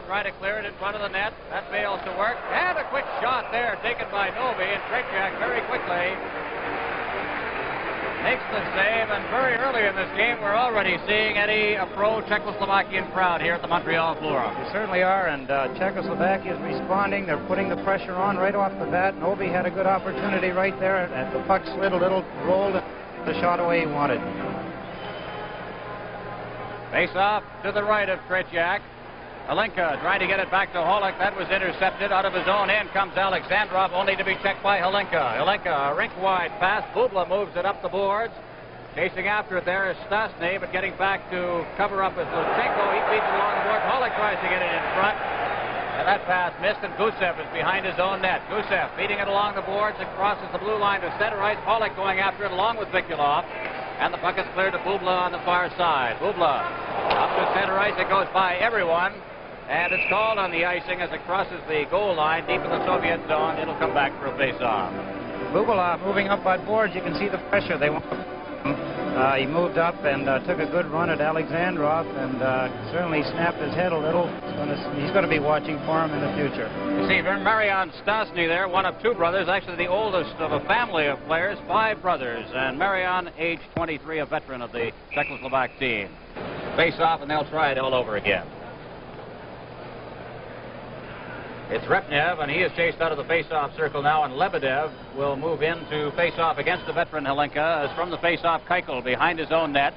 They try to clear it in front of the net. That fails to work. And a quick shot there taken by Novi. And Tretiak very quickly makes the save. And very early in this game, we're already seeing Eddie, a pro-Czechoslovakian crowd here at the Montreal Forum. They certainly are, and Czechoslovakia is responding. They're putting the pressure on right off the bat. Novi had a good opportunity right there, and the puck slid a little, rolled the shot away he wanted. Face off to the right of Tretiak. Halinka trying to get it back to Holick. That was intercepted. Out of his own end comes Alexandrov, only to be checked by Halinka. Halinka, a rink-wide pass. Bubla moves it up the boards. Chasing after it there is Stasny, but getting back to cover up is Lutsenko. He feeds it along the board. Holick tries to get it in front. And that pass missed, and Gusev is behind his own net. Gusev feeding it along the boards. It crosses the blue line to center ice. Holick going after it along with Vikulov. And the puck is cleared to Bubla on the far side. Bubla up to center ice. It goes by everyone. And it's called on the icing as it crosses the goal line deep in the Soviet zone. It'll come back for a face-off. Bubla moving up by boards. You can see the pressure they want. He moved up and took a good run at Alexandrov and certainly snapped his head a little. He's going to be watching for him in the future. You see Marian Stasny there, one of two brothers, actually the oldest of a family of players, 5 brothers. And Marian, age 23, a veteran of the Czechoslovak team. Face off, and they'll try it all over again. It's Repnev, and he is chased out of the face-off circle now, and Lebedev will move in to face-off against the veteran Halinka, as from the face-off Keuchel behind his own net.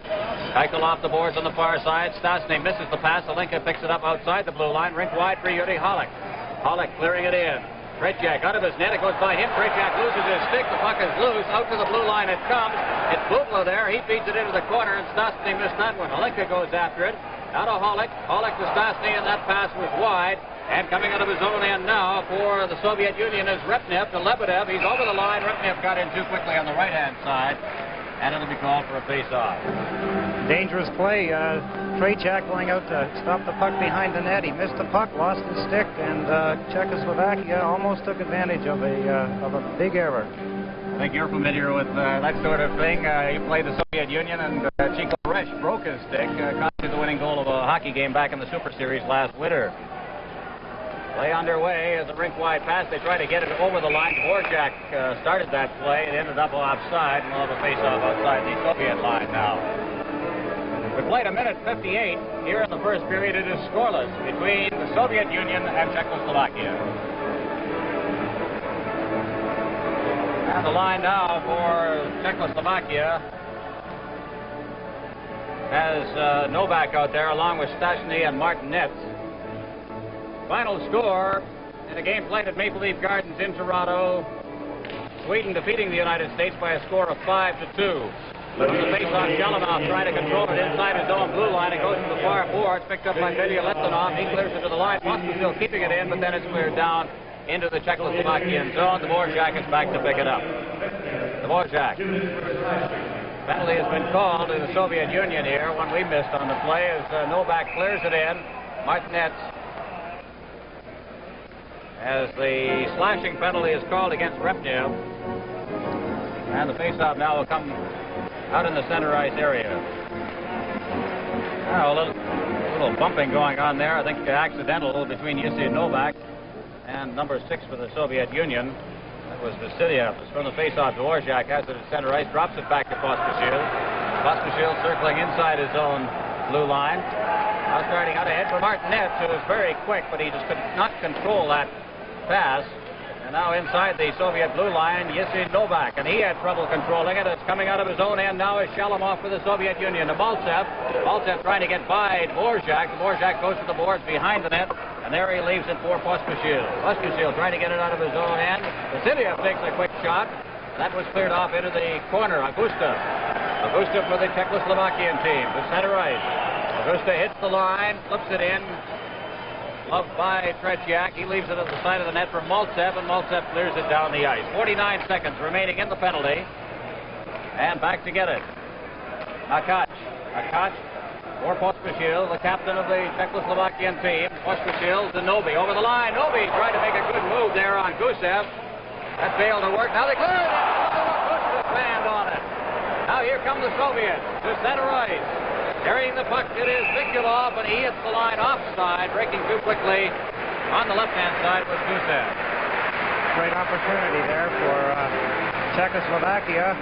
Keuchel off the boards on the far side. Stasny misses the pass. Halinka picks it up outside the blue line. Rink wide for Yuri Holick. Holick clearing it in. Tretiak out of his net. It goes by him. Tretiak loses his stick. The puck is loose. Out to the blue line it comes. It's Bubla there. He feeds it into the corner, and Stasny missed that one. Halinka goes after it. Out of Holick. Holick to Stasny, and that pass was wide. And coming out of his own end now for the Soviet Union is Repnev to Lebedev. He's over the line. Repnev got in too quickly on the right-hand side. And it'll be called for a face-off. Dangerous play. Tretiak going out to stop the puck behind the net. He missed the puck, lost his stick, and Czechoslovakia almost took advantage of a big error. I think you're familiar with that sort of thing. You played the Soviet Union, and Chico Resch broke his stick, costing the winning goal of a hockey game back in the Super Series last winter. Play underway as a rink-wide pass. They try to get it over the line. Dvorak started that play. It ended up offside, and we'll have a face-off outside the Soviet line now. We played 1:58. Here in the first period, it is scoreless between the Soviet Union and Czechoslovakia. And the line now for Czechoslovakia has Novak out there along with Stasny and Martinets. Final score in a game played at Maple Leaf Gardens in Toronto. Sweden defeating the United States by a score of 5-2. But the face-off, Shalamov trying to control it inside his own blue line. It goes to the far boards, picked up by Fedya Letsanov. He clears it to the line. Pospisil keeping it in, but then it's cleared down into the Czechoslovakian zone. Dvorak is back to pick it up. Dvorak. Penalty has been called to the Soviet Union here. One we missed on the play as Novak clears it in. Martinets, as the slashing penalty is called against Repnev. And the faceoff now will come out in the center ice area. Now a little bumping going on there. I think accidental between Yussi and Novak. And number 6 for the Soviet Union. That was Vasilyev. It's from the faceoff. Dvorak has it at center ice, drops it back to Pospisil. Pospisil circling inside his own blue line. Now starting out ahead for Martinets, who is very quick, but he just could not control that pass. And now inside the Soviet blue line, Yussi Novak, and he had trouble controlling it. It's coming out of his own end now is Shalamov for the Soviet Union. To Baltsev. Baltsev trying to get by Dvorak. Dvorak goes to the boards behind the net, and there he leaves it for Pospisil. Pospisil trying to get it out of his own end. Vasilyev takes a quick shot. That was cleared off into the corner. Augusta. Augusta for the Czechoslovakian team. The center ice. Augusta hits the line, flips it in. Loved by Tretiak. He leaves it at the side of the net for Maltsev, and Maltsev clears it down the ice. 49 seconds remaining in the penalty. And back to get it. Akac. Akac for Pospisil, the captain of the Czechoslovakian team. Pospisil to Novi over the line. Novi tried to make a good move there on Gusev. That failed to work. Now they clear it. Gusev band on it. Now here come the Soviets to center ice. Carrying the puck, it is Mikulov, and he hits the line offside. Breaking too quickly on the left-hand side was Gusev. Great opportunity there for Czechoslovakia.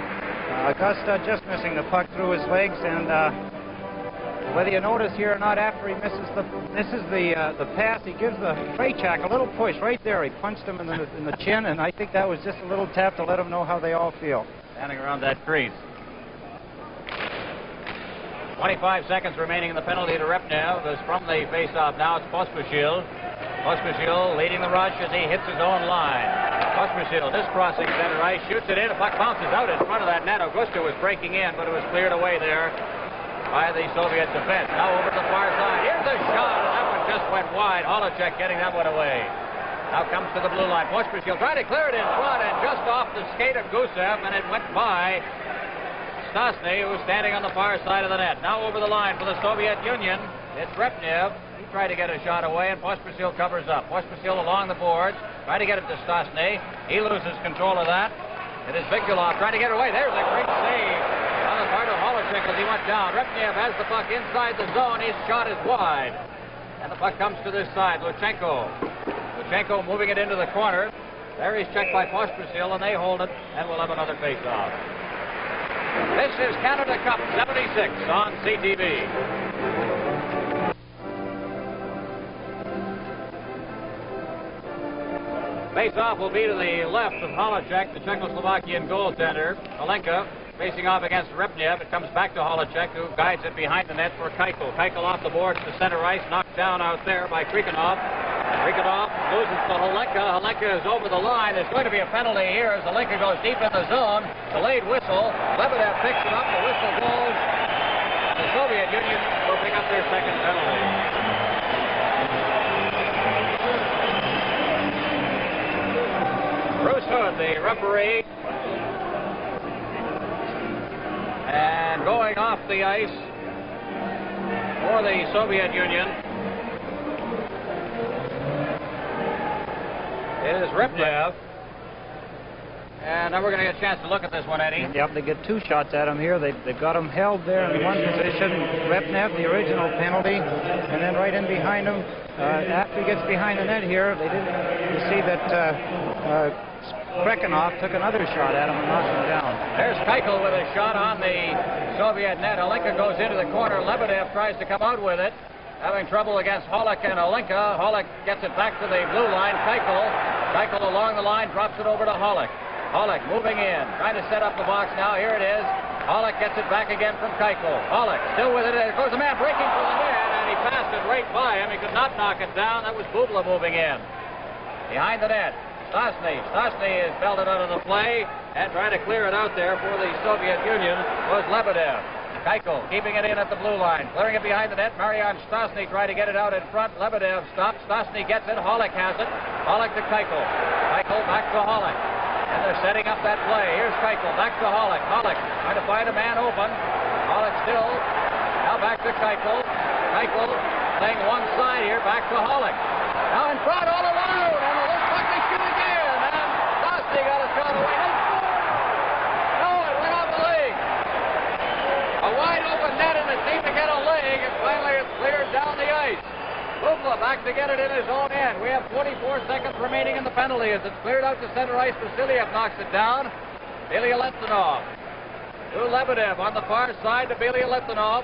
Augusta just missing the puck through his legs, and whether you notice here or not, after he misses the pass, he gives the Trachak a little push right there. He punched him in the chin, and I think that was just a little tap to let him know how they all feel. Standing around that crease. 25 seconds remaining in the penalty to Repnev. As from the face-off now, it's Pospisil. Pospisil leading the rush as he hits his own line. Pospisil just crossing center ice, shoots it in. The puck bounces out in front of that net. Augusta was breaking in, but it was cleared away there by the Soviet defense. Now over to the far side. Here's a shot, and that one just went wide. Holacek getting that one away. Now comes to the blue line. Pospisil trying to clear it in front, and just off the skate of Gusev, and it went by Stastny, who was standing on the far side of the net. Now over the line for the Soviet Union. It's Repnev. He tried to get a shot away, and Pospisil covers up. Pospisil along the boards, trying to get it to Stastny. He loses control of that. It is Mikulov trying to get it away. There's a great save on the part of Holacek as he went down. Repnev has the puck inside the zone. His shot is wide. And the puck comes to this side. Luchenko moving it into the corner. There he's checked by Pospisil, and they hold it, and we'll have another face-off. This is Canada Cup 76 on CTV. Face-off will be to the left of Holacek, the Czechoslovakian goaltender. Alenka facing off against Repnev. It comes back to Holacek, who guides it behind the net for Keuchel. Keuchel off the boards to center ice, knocked down out there by Krikanov. Krikanov loses to Halenka. Halenka is over the line. There's going to be a penalty here as Halenka goes deep in the zone. Delayed whistle. Lebedev picks it up. The whistle goes. The Soviet Union will pick up their second penalty. Bruce Hood, the referee. And going off the ice for the Soviet Union is Repnev. And now we're going to get a chance to look at this one, Eddie. Yep, they get two shots at him here. They've got him held there in one position. Repnev, the original penalty, and then right in behind him. After he gets behind the net here, you see that Krikanov took another shot at him and knocked him down. There's Keuchel with a shot on the Soviet net. Alenka goes into the corner. Lebedev tries to come out with it. Having trouble against Holak and Alenka. Holak gets it back to the blue line. Keuchel along the line, drops it over to Holak. Holak moving in, trying to set up the box now. Here it is. Holak gets it back again from Keuchel. Holak still with it. There goes a man breaking for the net, and he passed it right by him. He could not knock it down. That was Bubla moving in. Behind the net, Stastny is belted out of the play, and trying to clear it out there for the Soviet Union was Lebedev. Keuchel keeping it in at the blue line, clearing it behind the net. Marian Stastny tried to get it out in front. Lebedev stops. Stastny gets it. Holak has it. Holak to Keuchel. Keuchel back to Holak. And they're setting up that play. Here's Keuchel back to Holak. Holak trying to find a man open. Holak still. Now back to Keuchel. Keuchel playing one side here. Back to Holak. Now in front all around. And it looks like they shoot again. And Stastny got a shot away. No, it went off the leg. A wide open net, and it seemed to get a leg, and finally it's cleared down the ice. Bubla back to get it in his own end. We have 24 seconds remaining in the penalty as it's cleared out to center ice. Vasiliev knocks it down. Billy Litvinov to Lebedev on the far side to Billy Litvinov.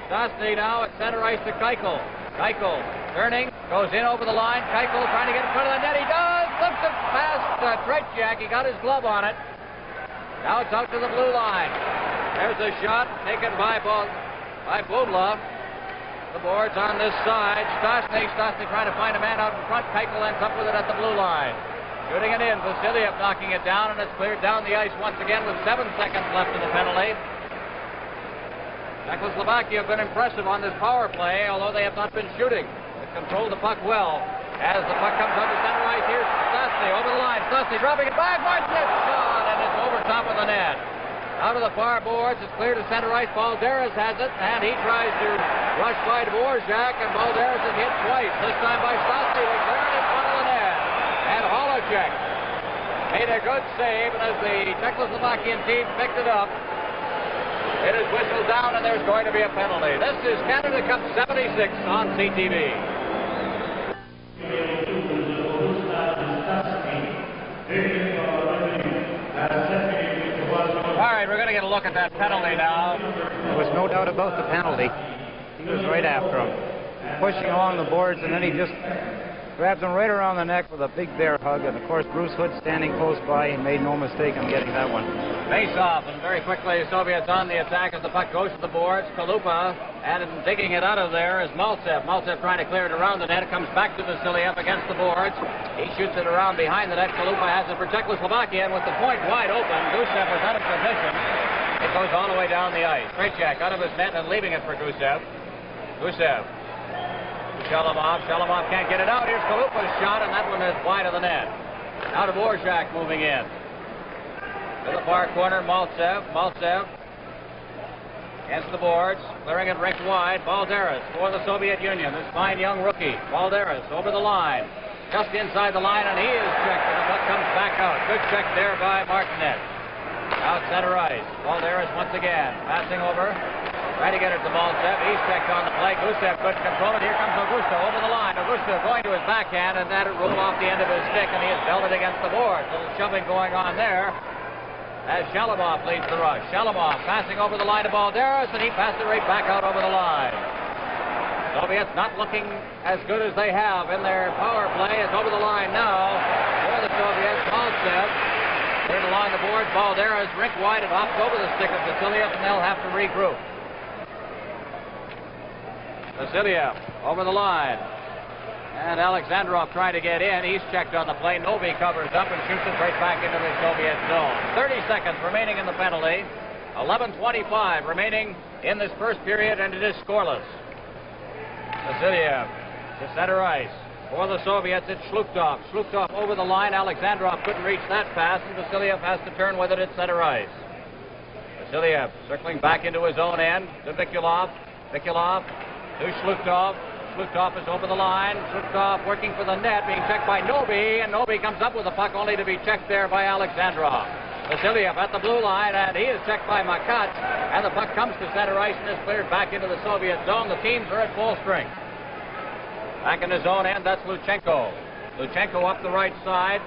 Stastny now at center ice to Keuchel. Keuchel turning, goes in over the line. Keuchel trying to get in front of the net. He does! Flips it past Tretiak. He got his glove on it. Now it's out to the blue line. There's a shot taken by Bubla. The boards on this side. Stastny trying to find a man out in front. Keuchel ends up with it at the blue line. Shooting it in. Vasiliev knocking it down, and it's cleared down the ice once again with 7 seconds left in the penalty. Czechoslovakia have been impressive on this power play, although they have not been shooting. They've controlled the puck well. As the puck comes out to center ice, here's Stastny over the line. Stastny dropping it back. Martinez shot, and it's over top of the net. Out of the far boards, it's clear to center ice. Balderas has it, and he tries to rush by Dvorak, and Balderas is hit twice. This time by Stastny. They clear it in front of the net. And Holacek made a good save, and as the Czechoslovakian team picked it up, It is whistled down, and there's going to be a penalty. This is Canada Cup 76 on CTV. All right, we're going to get a look at that penalty now. There was no doubt about the penalty. He was right after him, pushing along the boards, and then he just grabs him right around the neck with a big bear hug. And, of course, Bruce Hood standing close by. He made no mistake in getting that one. Face off, and very quickly the Soviets on the attack as the puck goes to the boards. Kalupa, and digging it out of there is Maltsev. Maltsev trying to clear it around the net. It comes back to Vasiliev against the boards. He shoots it around behind the net. Kalupa has it for Czechoslovakia, and with the point wide open, Gusev was out of position. It goes all the way down the ice. Tretiak out of his net and leaving it for Gusev. Gusev. Shalamov can't get it out. Here's Kalupa's shot, and that one is wide of the net. Now to Dvorak moving in. To the far corner, Maltsev against the boards, clearing it ripped wide. Balderas for the Soviet Union. This fine young rookie. Balderas over the line. Just inside the line, and he is checked, and the puck comes back out. Good check there by Martinet. Out center ice. Balderas once again. Passing over. Trying to get it to Maltsev. He's checked on the play. Gusev couldn't control it. Here comes Augusto over the line. Augusto going to his backhand, and that rolled off the end of his stick, and he is belted against the boards. A little shoving going on there as Shalamov leads the rush. Shalamov passing over the line to Balderas, and he passed it right back out over the line. Soviets not looking as good as they have in their power play. It's over the line now for the Soviets. Maltsev cleared along the boards. Balderas rink wide. It hops over the stick of Vasiliev, and they'll have to regroup. Vasiliev over the line. And Alexandrov trying to get in. He's checked on the play. Novi covers up and shoots it right back into the Soviet zone. 30 seconds remaining in the penalty. 11:25 remaining in this first period, and it is scoreless. Vasiliev to center ice. For the Soviets, it's Shlukov. Shlukov over the line. Alexandrov couldn't reach that pass, and Vasiliev has to turn with it at center ice. Vasiliev circling back into his own end to Vikulov. Vikulov to Shlukov. Shlukov is over the line. Shlukov working for the net, being checked by Novi, and Novi comes up with the puck only to be checked there by Alexandrov. Vasiliev at the blue line, and he is checked by Makat, and the puck comes to center ice and is cleared back into the Soviet zone. The teams are at full strength. Back in his own end, that's Luchenko. Luchenko up the right side.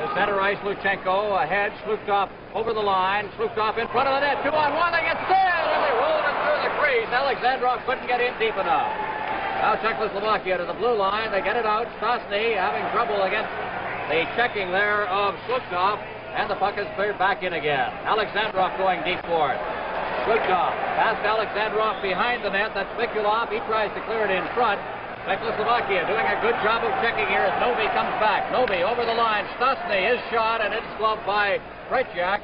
To center ice, Luchenko ahead. Shlukov over the line. Shlukov in front of the net. 2-on-1, they get stand, and they roll it through the crease. Alexandrov couldn't get in deep enough. Now Czechoslovakia to the blue line. They get it out. Stastny having trouble against the checking there of Shlukov, and the puck is cleared back in again. Alexandrov going deep for it. Shlukov past Alexandrov behind the net. That's Vikulov. He tries to clear it in front. Czechoslovakia doing a good job of checking here as Novi comes back. Novi over the line. Stastny is shot, and it's gloved by Tretiak,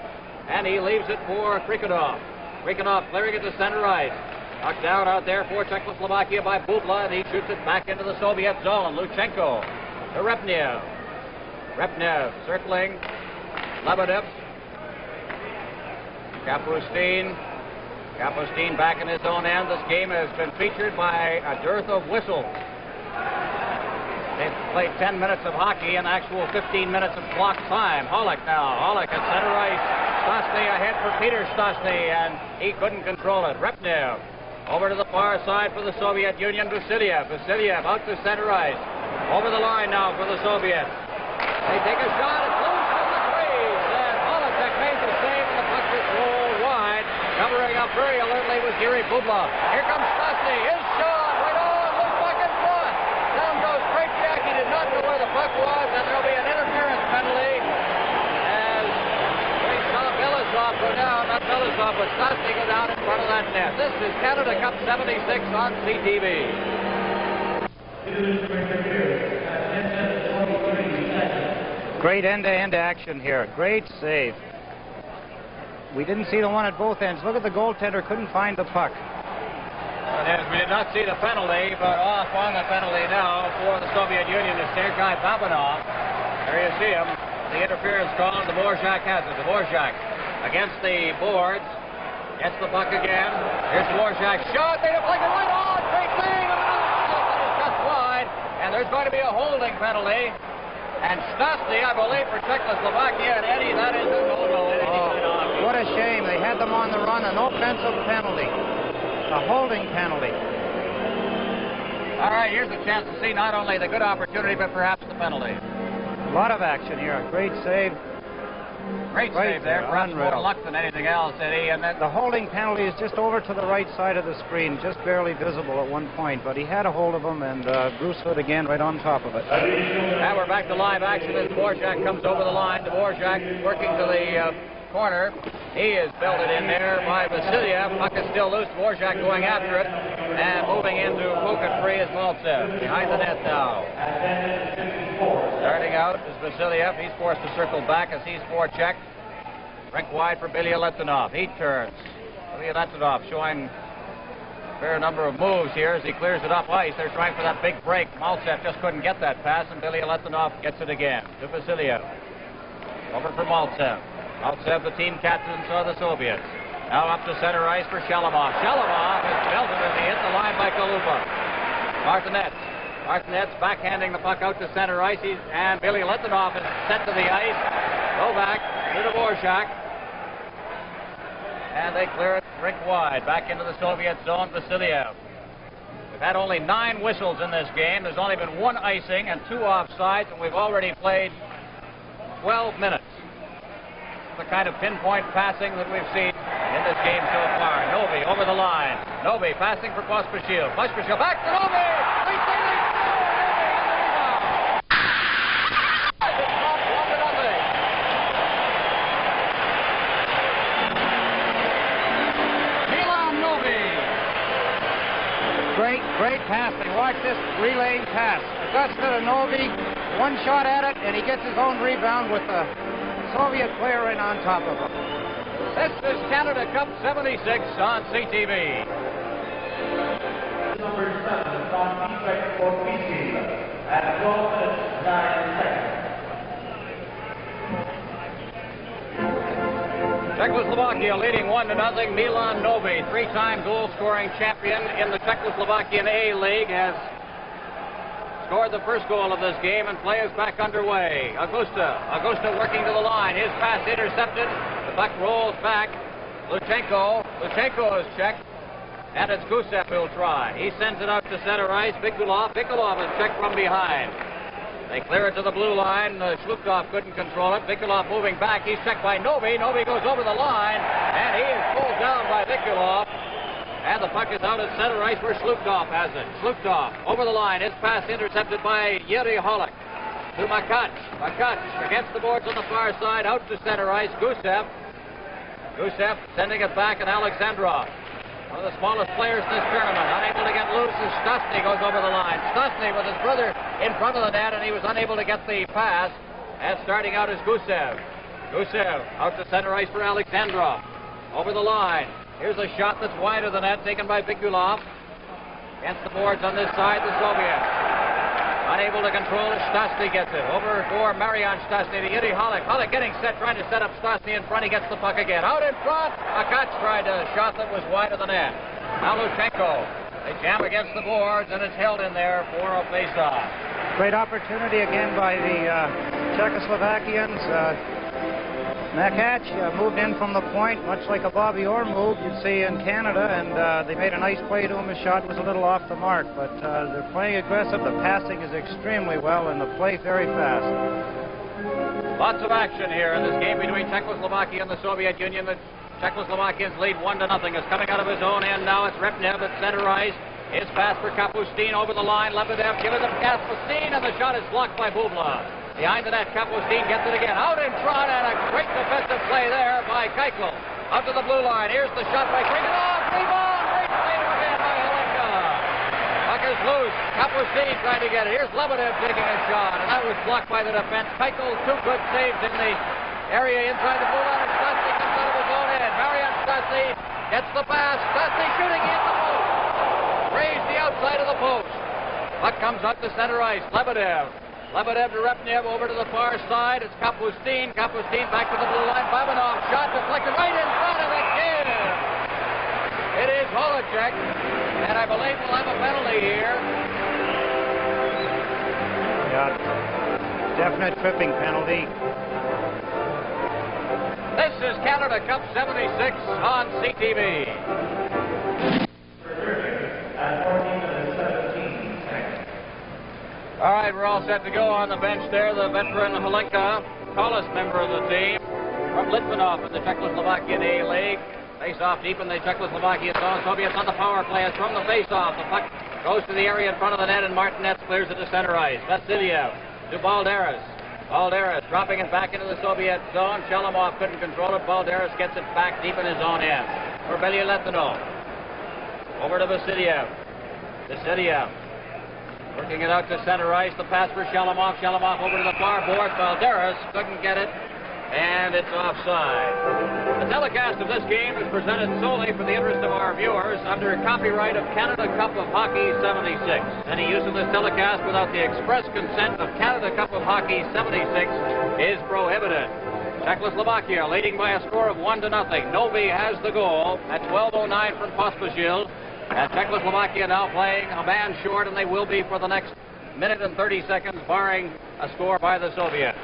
and he leaves it for Krikodov. Krikodov clearing it to center ice. Knocked down out there for Czechoslovakia by Bubla, and he shoots it back into the Soviet zone. Luchenko to Repnev. Repnev circling. Lebedev. Kapustin. Kapustin back in his own end. This game has been featured by a dearth of whistles. They've played 10 minutes of hockey and actual 15 minutes of clock time. Hollick now. Hollick at center ice. Stastny ahead for Peter Stastny, and he couldn't control it. Repnev over to the far side for the Soviet Union. Vasiliev. Vasiliev out to center ice. Over the line now for the Soviets. They take a shot. It's loose from the crease, and Hollick made the save, and the puck just rolled wide. Covering up very alertly was Yuri Bubla. Here comes Stastny. His shot right on. Look back in front. Down goes Tretiak. He did not know where the puck was, and there'll be an interference penalty as we saw Belisov go down. Not Belisov, but Stastny go down in front of that net. This is Canada Cup 76 on CTV. Great end-to-end action here. Great save. We didn't see the one at both ends. Look at the goaltender, couldn't find the puck. We did not see the penalty, but off on the penalty now for the Soviet Union is Sergei Babanov. There you see him. The interference call. Dvorak has it. Dvorak against the boards. Gets the puck again. Here's Dvorak's shot. They deflect it right on. Great save. And it's just wide. And there's going to be a holding penalty. And Stastny, I believe, for Czechoslovakia. And Eddie, that is a no-no. what a shame. They had them on the run, an offensive penalty, a holding penalty. All right, here's a chance to see not only the good opportunity, but perhaps the penalty. A lot of action here. Great save. Great save there. Perhaps more luck than anything else, Eddie. And then the holding penalty is just over to the right side of the screen, just barely visible at one point. But he had a hold of him, and Bruce Hood again right on top of it. Now we're back to live action as Dvorak comes over the line. Dvorak working to the corner. He is belted in there by Vasiliev. Puck is still loose. Dvorak going after it. And moving into Puka free is Maltsev. Behind the net now. Starting out is Vasiliev. He's forced to circle back as he's forechecked. Rink wide for Billy Letunov. He turns. Billy Letunov showing a fair number of moves here as he clears it up ice. They're trying for that big break. Maltsev just couldn't get that pass, and Billy Letunov gets it again to Vasiliev. Over for Maltsev. Maltsev, the team captain, saw the Soviets. Now up to center ice for Shalamov. Shalamov is belted as he hit the line by Kalupa. Martinet's backhanding the puck out to center ice. And Billy Letunov is set to the ice. Go back to Dvorak. And they clear it rink wide. Back into the Soviet zone, Vasiliev. We've had only 9 whistles in this game. There's only been 1 icing and 2 offsides, and we've already played 12 minutes. The kind of pinpoint passing that we've seen in this game so far. Novi over the line. Novi passing for Pospisil. Pospisil back to Novi. Milan Novi. Great passing. Watch this relaying pass. Augusta to Novi. One shot at it, and he gets his own rebound with the Soviet player right on top of him. This is Canada Cup 76 on CTV. Number 7, on defect for BC at 12 minutes, 9 seconds. Czechoslovakia leading 1-0. Milan Novi, 3-time goal-scoring champion in the Czechoslovakian A-League, has scored the first goal of this game, and play is back underway. Augusta working to the line. His pass intercepted. The puck rolls back. Luchenko is checked, and it's Gusev who'll try. He sends it out to center ice. Vikulov is checked from behind. They clear it to the blue line. Shlukov couldn't control it. Vikulov moving back. He's checked by Novi. Novi goes over the line, and he is pulled down by Vikulov. And the puck is out at center ice where Shlukov has it. Shlukov over the line. His pass intercepted by Yuri Holek to Makach. Makach against the boards on the far side. Out to center ice. Gusev sending it back, and Alexandrov, one of the smallest players in this tournament, unable to get loose as Stastny goes over the line. Stastny with his brother in front of the net, and he was unable to get the pass. And starting out is Gusev. Gusev out to center ice for Alexandrov. Over the line. Here's a shot that's wide of the net, taken by Vikulov. Against the boards on this side, the Soviets. Unable to control it, Stastny gets it. Over for Marian Stastny to Yuri Holek. Holek getting set, trying to set up Stastny in front. He gets the puck again. Out in front, Makach tried a shot that was wide of the net. Now Luchenko. They jam against the boards, and it's held in there for a face-off. Great opportunity again by the Czechoslovakians. Makach moved in from the point, much like a Bobby Orr move you'd see in Canada, and they made a nice play to him. His shot was a little off the mark, but they're playing aggressive. The passing is extremely well, and the play very fast. Lots of action here in this game between Czechoslovakia and the Soviet Union. The Czechoslovakians lead 1-0. Is coming out of his own end now. It's Repnev at center ice. His pass for Kapustin over the line. Lebedev giving it to Kapustin, and the shot is blocked by Bubla. Behind the net, Kapustin gets it again. Out in front, and a great defensive play there by Keuchel. Up to the blue line. Here's the shot by Kriganov. Rebound! Great play again by Holenka. Puck is loose. Kapustin trying to get it. Here's Lebedev taking a shot, and that was blocked by the defense. Keuchel, 2 good saves in the area inside the blue line. And Stastny comes out of his own end. Marian Stastny gets the pass. Stastny shooting in the post. Raised the outside of the post. Puck comes out to center ice. Lebedev to Repnev over to the far side. It's Kapustin. Kapustin back to the blue line. Babanov shot deflected right in front of the kid. It is Holacek, and I believe we'll have a penalty here. Yeah, definite tripping penalty. This is Canada Cup 76 on CTV. All right, we're all set to go on the bench there. The veteran Halenka, tallest member of the team, from Litvinov in the Czechoslovakian A-League. Face-off deep in the Czechoslovakian zone. Soviets on the power play. It's from the face-off. The puck goes to the area in front of the net, and Martinez clears it to center ice. Vasiliev to Balderas. Balderas dropping it back into the Soviet zone. Shalamov couldn't control it. Balderas gets it back deep in his own end. For Belyaletino. Over to Vasiliev. Vasiliev working it out to center ice. The pass for Shalamov. Shalamov over to the far board. Balderas couldn't get it, and it's offside. The telecast of this game is presented solely for the interest of our viewers under copyright of Canada Cup of Hockey 76. Any use of this telecast without the express consent of Canada Cup of Hockey 76 is prohibited. Czechoslovakia leading by a score of 1-0. Novi has the goal at 12:09 from Pospisil. And Czechoslovakia now playing a man short, and they will be for the next minute and 30 seconds, barring a score by the Soviets.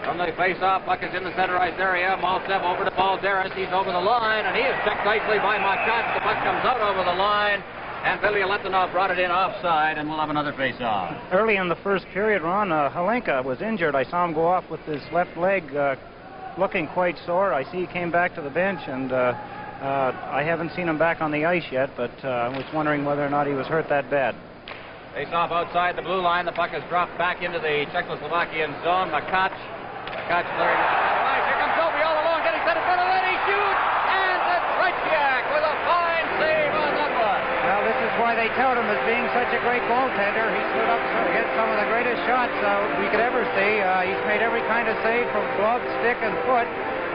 From the face-off, puck is in the center ice area. Maltsev over to Balderas. He's over the line, and he is checked nicely by Makat. The puck comes out over the line, and Belyaletino brought it in offside, and we'll have another face-off. Early in the first period, Ron, Halenka was injured. I saw him go off with his left leg looking quite sore. I see he came back to the bench, and I haven't seen him back on the ice yet, but I was wondering whether or not he was hurt that bad. Face-off outside the blue line. The puck is dropped back into the Czechoslovakian zone. Makat clearing. Right, here comes Obi all alone, getting set in front of it. He shoots, and it's Tretiak with a fine save on that one. Well, this is why they tout him as being such a great goaltender. He stood up to hit some of the greatest shots we could ever see. He's made every kind of save from glove, stick, and foot.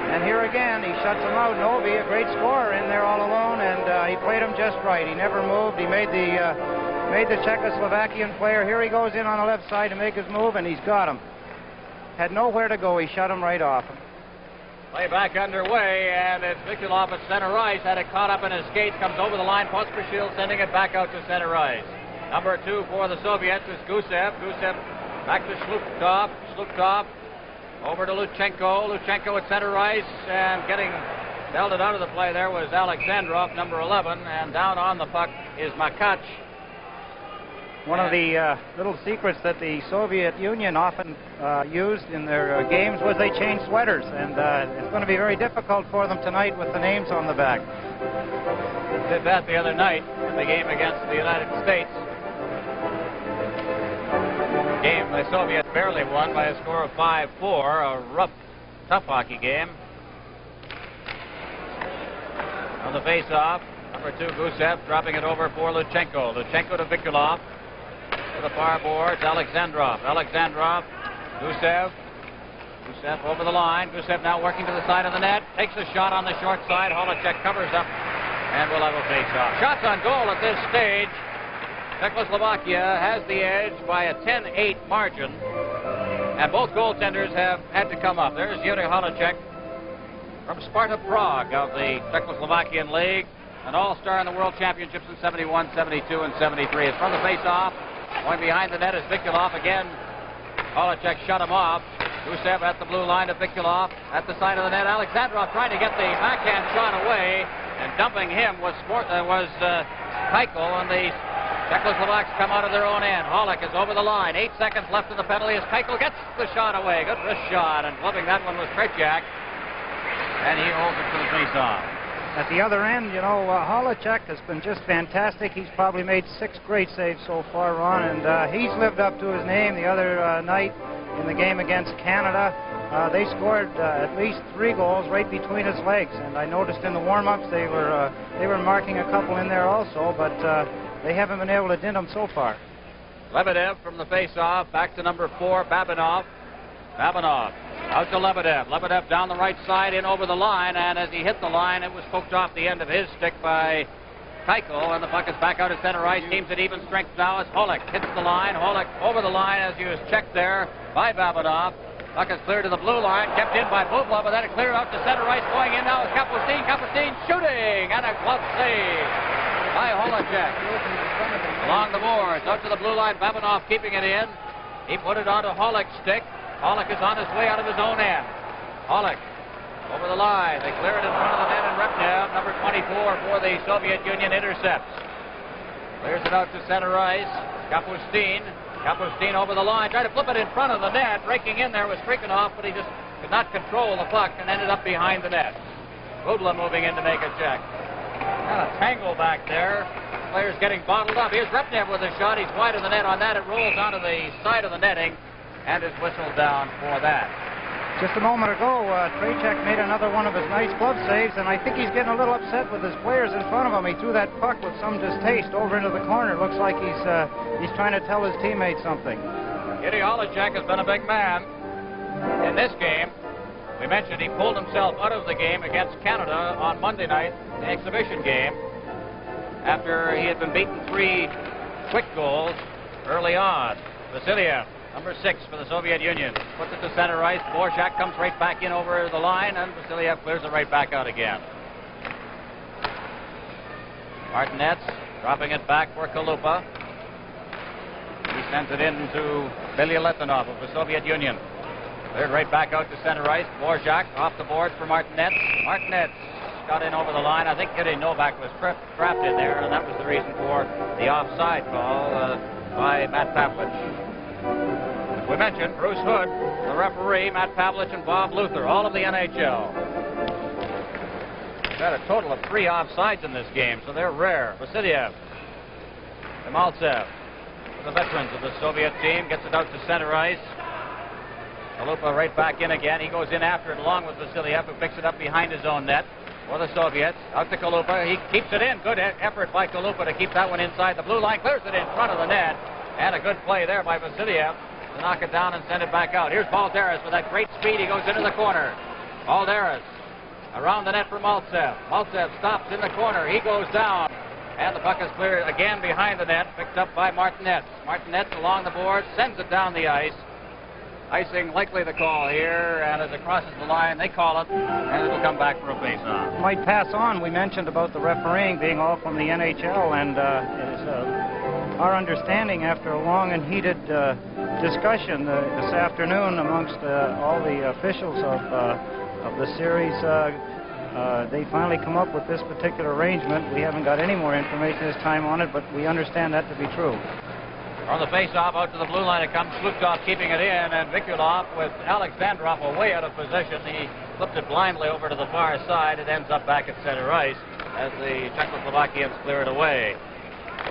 And here again, he shuts him out. Novi, a great scorer in there all alone, and he played him just right. He never moved. He made the Czechoslovakian player. Here he goes in on the left side to make his move, and he's got him. Had nowhere to go. He shut him right off. Play back underway, and it's Mikulov at center ice. Had it caught up in his skates, comes over the line. Pospisil sending it back out to center ice. Number 2 for the Soviets is Gusev. Gusev back to Slupkov. Slupkov over to Luchenko. Luchenko at center ice, and getting belted out of the play there was Alexandrov, number 11, and down on the puck is Makach. One of the little secrets that the Soviet Union often used in their games was they changed sweaters, and it's going to be very difficult for them tonight with the names on the back. They did that the other night in the game against the United States. Game the Soviets barely won by a score of 5-4, a rough, tough hockey game. On the face-off, number 2 Gusev dropping it over for Luchenko. Luchenko to Mikulov. To the far boards, Alexandrov. Alexandrov, Gusev. Gusev over the line. Gusev now working to the side of the net. Takes a shot on the short side. Holacek covers up, and we'll have a face-off. Shots on goal at this stage. Czechoslovakia has the edge by a 10-8 margin, and both goaltenders have had to come up. There's Yuri Holacek from Sparta Prague of the Czechoslovakian League, an all-star in the World Championships in 71, 72, and 73. It's from the face-off. Going behind the net is Mikulov again. Holacek shut him off. Gusev at the blue line to Mikulov. At the side of the net, Alexandrov trying to get the backhand shot away, and dumping him was Keichel, and the Czechoslovaks come out of their own end. Holak is over the line. 8 seconds left in the penalty as Keichel gets the shot away. Good wrist shot, and gloving that one was Tretiak, and he holds it for the face-off. At the other end, you know, Holacek has been just fantastic. He's probably made 6 great saves so far, Ron, and he's lived up to his name. The other night in the game against Canada, they scored at least 3 goals right between his legs, and I noticed in the warm-ups they were marking a couple in there also, but they haven't been able to dent him so far. Lebedev from the face-off, back to number 4, Babinov. Babinov out to Lebedev. Lebedev down the right side, in over the line, and as he hit the line, it was poked off the end of his stick by Keichel, and the puck is back out at center ice. Teams at even strength now as Holak hits the line. Holak over the line as he was checked there by Babinov. Puck is cleared to the blue line, kept in by Bublov, but then it cleared out to center ice. Going in now is Kapustin. Kapustin shooting, and a glove save by Holacek. Along the boards, out to the blue line, Babinov keeping it in. He put it onto Holak's stick. Holak is on his way out of his own end. Holak over the line. They clear it in front of the net, and Repnev, number 24 for the Soviet Union, intercepts. Clears it out to center ice. Kapustin over the line, tried to flip it in front of the net. Breaking in there was Trikanov, but he just could not control the puck and ended up behind the net. Rudla moving in to make a check. And a tangle back there. Players getting bottled up. Here's Repnev with a shot. He's wide of the net on that. It rolls onto the side of the netting and is whistled down for that. Just a moment ago, Trejcek made another one of his nice glove saves, and I think he's getting a little upset with his players in front of him. He threw that puck with some distaste over into the corner. Looks like he's trying to tell his teammates something. Giddy Holacek has been a big man in this game. We mentioned he pulled himself out of the game against Canada on Monday night, the exhibition game, after he had been beaten 3 quick goals early on. Vasiliev, number 6 for the Soviet Union, puts it to center ice. Dvorak comes right back in over the line, and Vasiliev clears it right back out again. Martinets dropping it back for Kalupa. He sends it in to Belyaletdinov of the Soviet Union. Cleared right back out to center ice. Dvorak off the boards for Martinets. Martinets got in over the line. I think Giddy Novak was trapped in there, and that was the reason for the offside call by Matt Pavlich. We mentioned Bruce Hood, the referee, Matt Pavlich, and Bob Luther, all of the NHL. We've had a total of 3 offsides in this game, so they're rare. Vasiliev, Maltsev, the veterans of the Soviet team, gets it out to center ice. Kalupa right back in again. He goes in after it along with Vasiliev, who picks it up behind his own net for the Soviets. Out to Kalupa. He keeps it in. Good effort by Kalupa to keep that one inside the blue line. Clears it in front of the net. And a good play there by Vasiliev to knock it down and send it back out. Here's Balderas with that great speed. He goes into the corner. Balderas around the net for Maltsev. Maltsev stops in the corner. He goes down. And the puck is cleared again behind the net. Picked up by Martinets. Martinets along the board. Sends it down the ice. Icing likely the call here, and as it crosses the line, they call it, and it'll come back for a face-off. Might pass on. We mentioned about the refereeing being all from the NHL, and it is our understanding after a long and heated discussion this afternoon amongst all the officials of the series, they finally come up with this particular arrangement. We haven't got any more information this time on it, but we understand that to be true. On the face-off, out to the blue line it comes. Slukov keeping it in, and Vikulov with Alexandrov away out of position. He flipped it blindly over to the far side. It ends up back at center ice as the Czechoslovakians clear it away.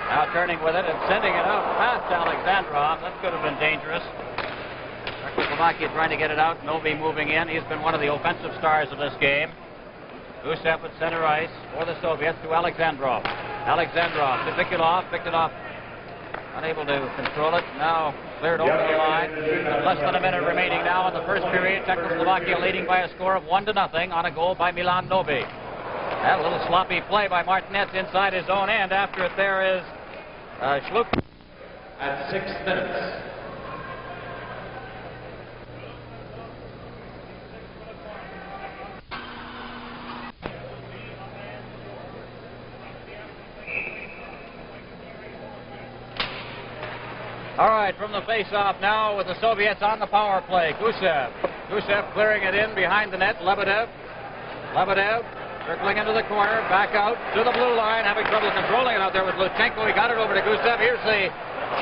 Now turning with it and sending it out past Alexandrov. That could have been dangerous. Czechoslovakia trying to get it out. Novi moving in. He's been one of the offensive stars of this game. Gusev at center ice for the Soviets to Alexandrov. Alexandrov to Vikulov. Picked it off. Unable to control it. Now cleared over the line. Less than a minute remaining now in the first period. Czechoslovakia leading by a score of 1-0 on a goal by Milan Novi. That little sloppy play by Martinets inside his own end. After it there is Schluk at 6 minutes. All right, from the face-off now with the Soviets on the power play. Gusev clearing it in behind the net. Lebedev circling into the corner, back out to the blue line, having trouble controlling it out there with Lutsenko. He got it over to Gusev. Here's the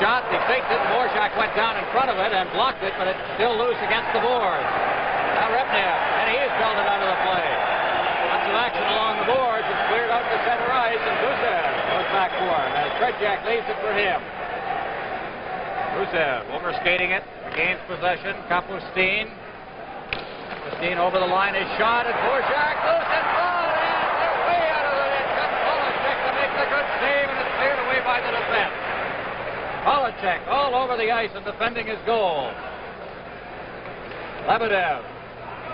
shot. He faked it. Dvorak went down in front of it and blocked it, but it's still loose against the boards. Now Repnev, and he is belted out of the play. Lots of action along the boards. It's cleared out to center ice, and Gusev goes back for it as Trejcek leaves it for him. Gusev overskating it, regains possession. Kapustin over the line, his shot, and Dvorak loose and fun, and they're way out of the net. Got Holacek to make the good save, and it's cleared away by the defense. Holacek all over the ice and defending his goal. Lebedev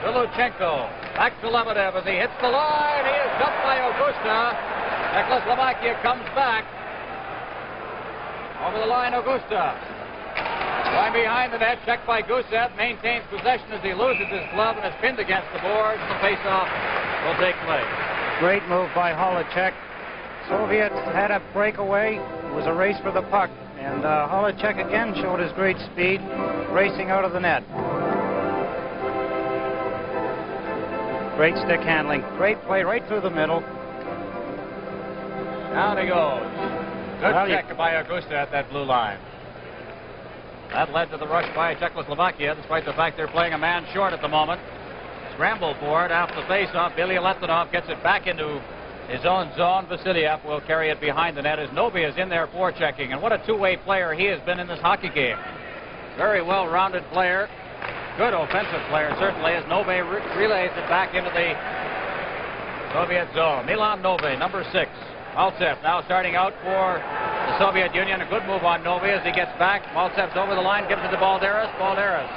to Lutsenko, back to Lebedev as he hits the line. He is dumped by Augusta. Czechoslovakia comes back. Over the line, Augusta. Going behind the net, checked by Gusev, maintains possession as he loses his glove and is pinned against the boards. The face-off will take place. Great move by Holacek. Soviets had a breakaway. It was a race for the puck. And Holacek again showed his great speed, racing out of the net. Great stick handling. Great play right through the middle. Down he goes. Good check by Augusta at that blue line. That led to the rush by Czechoslovakia, despite the fact they're playing a man short at the moment. Scramble for it after the face-off. Billy Letonov gets it back into his own zone. Vasiliev will carry it behind the net as Novi is in there forechecking. And what a two-way player he has been in this hockey game. Very well-rounded player. Good offensive player, certainly, as Novi relays it back into the Soviet zone. Milan Novi, number 6. Maltsev now starting out for the Soviet Union. A good move on Novi as he gets back. Maltsev's over the line, gives it to Balderas. Balderas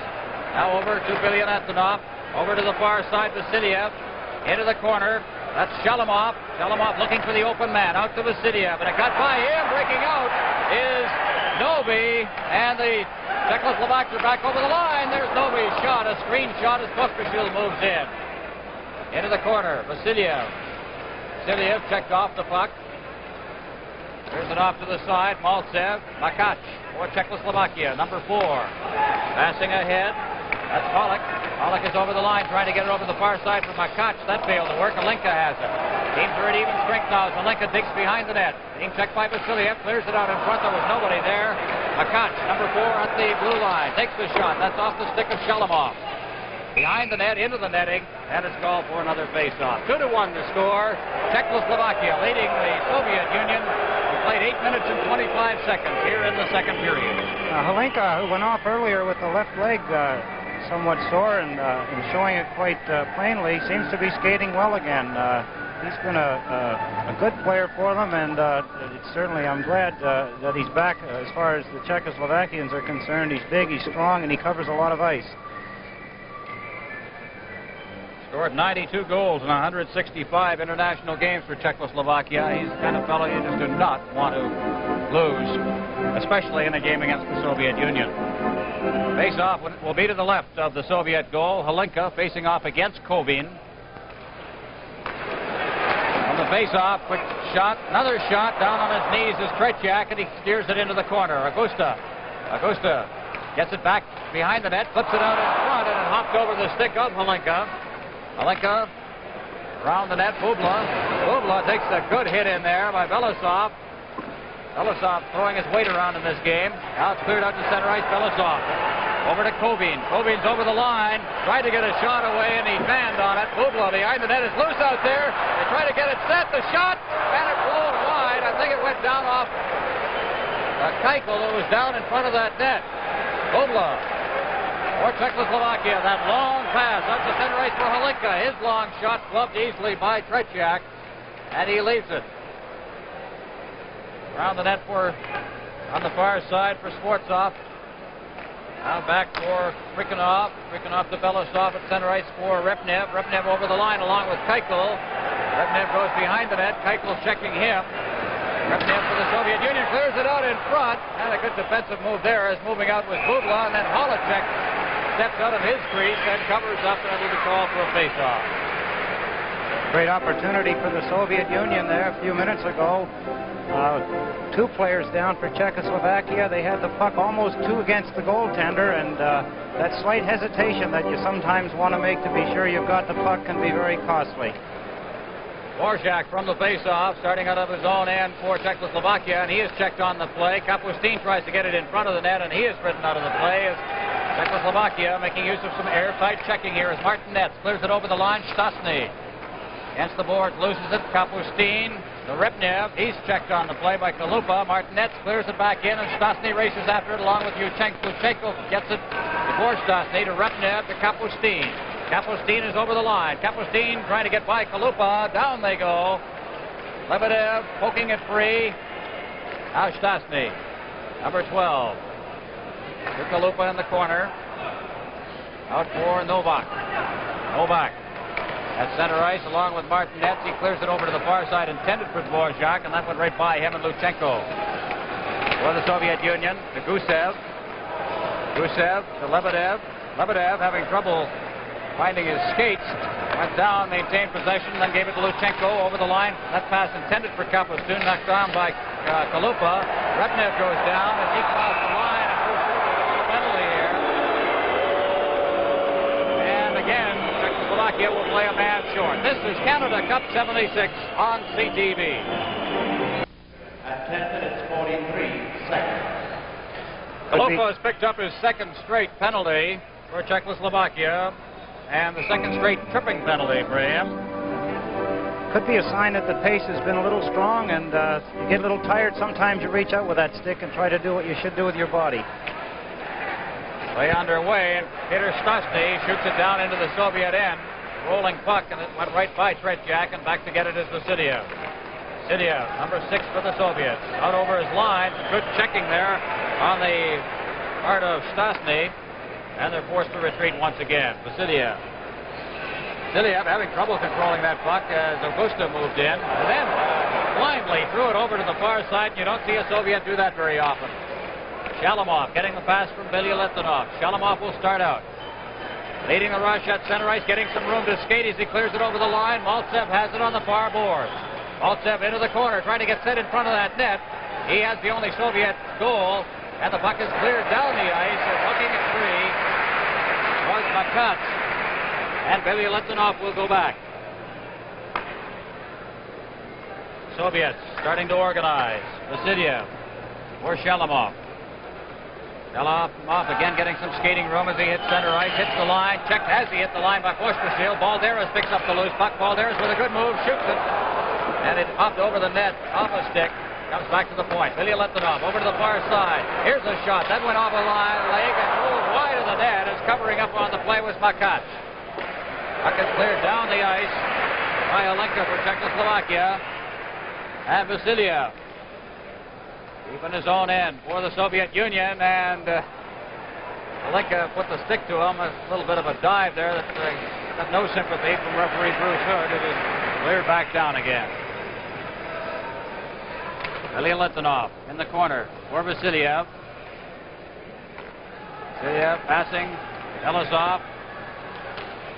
now over to Billy Letonov. Over to the far side, Vasiliev. Into the corner. That's Shalamov. Shalamov looking for the open man. Out to Vasiliev. And a cut by him. Breaking out is Novi. And the Czechoslovaks are back over the line. There's Novi's shot. A screen shot as Buskashil moves in. Into the corner. Vasiliev. Vasiliev checked off the puck. Here's it off to the side. Maltsev. Makac for Czechoslovakia. Number 4. Passing ahead. That's Pollock. Pollock is over the line trying to get it over the far side for Makac. That failed to work. Alinka has it. Teams are at even strength now as Alinka digs behind the net. Being checked by Vasiliev. Clears it out in front. There was nobody there. Makac, number 4 at the blue line. Takes the shot. That's off the stick of Shalamov. Behind the net, into the netting, and it's called for another face-off. 2-1 the score. Czechoslovakia leading the Soviet Union. We played 8 minutes and 25 seconds here in the second period. Halinka, who went off earlier with the left leg somewhat sore and showing it quite plainly, seems to be skating well again. He's been a good player for them, and certainly I'm glad that he's back as far as the Czechoslovakians are concerned. He's big, he's strong, and he covers a lot of ice. Scored 92 goals in 165 international games for Czechoslovakia. He's the kind of fellow you just do not want to lose, especially in a game against the Soviet Union. Face-off will be to the left of the Soviet goal. Halinka facing off against Kovin. On the face-off, quick shot, another shot down on his knees is Tretiak, and he steers it into the corner. Augusta gets it back behind the net, flips it out in front, and it hopped over the stick of Halinka. Halinka around the net. Bubla takes a good hit in there by Belousov. Belousov throwing his weight around in this game. Now it's cleared out to center ice. Belousov over to Kovin. Kovin's over the line. Tried to get a shot away, and he banned on it. Bubla behind the net is loose out there. They try to get it set. The shot, and it blown wide. I think it went down off Keitel, who was down in front of that net. Bubla for Czechoslovakia. That long pass out to center ice for Halinka. His long shot gloved easily by Tretiak, and he leaves it. Around the net for, on the far side for Sportsov. Now back for Krikhinov. Krikhinov to Belousov at center ice for Repnev. Repnev over the line along with Keitel. Repnev goes behind the net. Keitel checking him. Repnev for the Soviet Union clears it out in front. And a good defensive move there as moving out was Bubla, and then Holacek steps out of his crease and covers up, and it'll be called for a face-off. Great opportunity for the Soviet Union there a few minutes ago. 2 players down for Czechoslovakia. They had the puck almost 2 against the goaltender, and that slight hesitation that you sometimes want to make to be sure you've got the puck can be very costly. Dvorak from the face-off, starting out of his own end for Czechoslovakia, and he is checked on the play. Kapustin tries to get it in front of the net, and he is ridden out of the play. Czechoslovakia making use of some airtight checking here as Martin Netz clears it over the line. Stasny against the board, loses it. Kapustin to Repnev. He's checked on the play by Kalupa. Martin Netz clears it back in, and Stasny races after it along with Yuchenko. Yuchenko gets it before Stasny to Repnev to Kapustin. Kapustin is over the line. Kapustin trying to get by Kalupa. Down they go. Lebedev poking it free. Now Stasny, number 12. To Kalupa in the corner. Out for Novak. Novak at center ice along with Martin Netz. He clears it over to the far side, intended for Dvorak, and that went right by him and Luchenko. For the Soviet Union, to Gusev. Gusev to Lebedev. Lebedev having trouble finding his skates. Went down, maintained possession, then gave it to Luchenko over the line. That pass intended for Kapustin, knocked down by Kalupa. Repnev goes down as he crosses the line and goes through the penalty here. And again, Czechoslovakia Czechoslovakia will play a man short. This is Canada Cup 76 on CTV. At 10 minutes 43 seconds. Koloko has picked up his second straight penalty for Czechoslovakia and the second straight tripping penalty for him. Could be a sign that the pace has been a little strong and you get a little tired. Sometimes you reach out with that stick and try to do what you should do with your body. Play underway, and Peter Stastny shoots it down into the Soviet end. Rolling puck, and it went right by Tretiak, and back to get it is Vasiliev. Vasiliev, number 6 for the Soviets. Out over his line. Good checking there on the part of Stastny, and they're forced to retreat once again. Vasiliev. Vasiliev having trouble controlling that puck as Augusta moved in, and then blindly threw it over to the far side. You don't see a Soviet do that very often. Shalamov getting the pass from Billy Litvinov. Shalamov will start out. Leading the rush at center ice, getting some room to skate as he clears it over the line. Maltsev has it on the far boards. Maltsev into the corner, trying to get set in front of that net. He has the only Soviet goal, and the puck is cleared down the ice. And looking at free was Makats. And Billy Litvinov will go back. Soviets starting to organize. Vasiliev for Shalamov. Shalamov again getting some skating room as he hits center ice, hits the line, checked as he hit the line by Fosterfield. Balderas picks up the loose puck. Balderas with a good move, shoots it, and it popped over the net off a stick. Comes back to the point. Billy Litvinov over to the far side. Here's a shot. That went off a line, leg, and moved wide of the net. As covering up on the play was Makats. Puck is cleared down the ice by Olenka for Czechoslovakia. And Vasiliev keeping his own end for the Soviet Union, and Olenka put the stick to him. A little bit of a dive there that got no sympathy from referee Bruce Hood. It is cleared back down again. Billy Litvinov in the corner for Vasiliev. Vasiliev passing Belasov.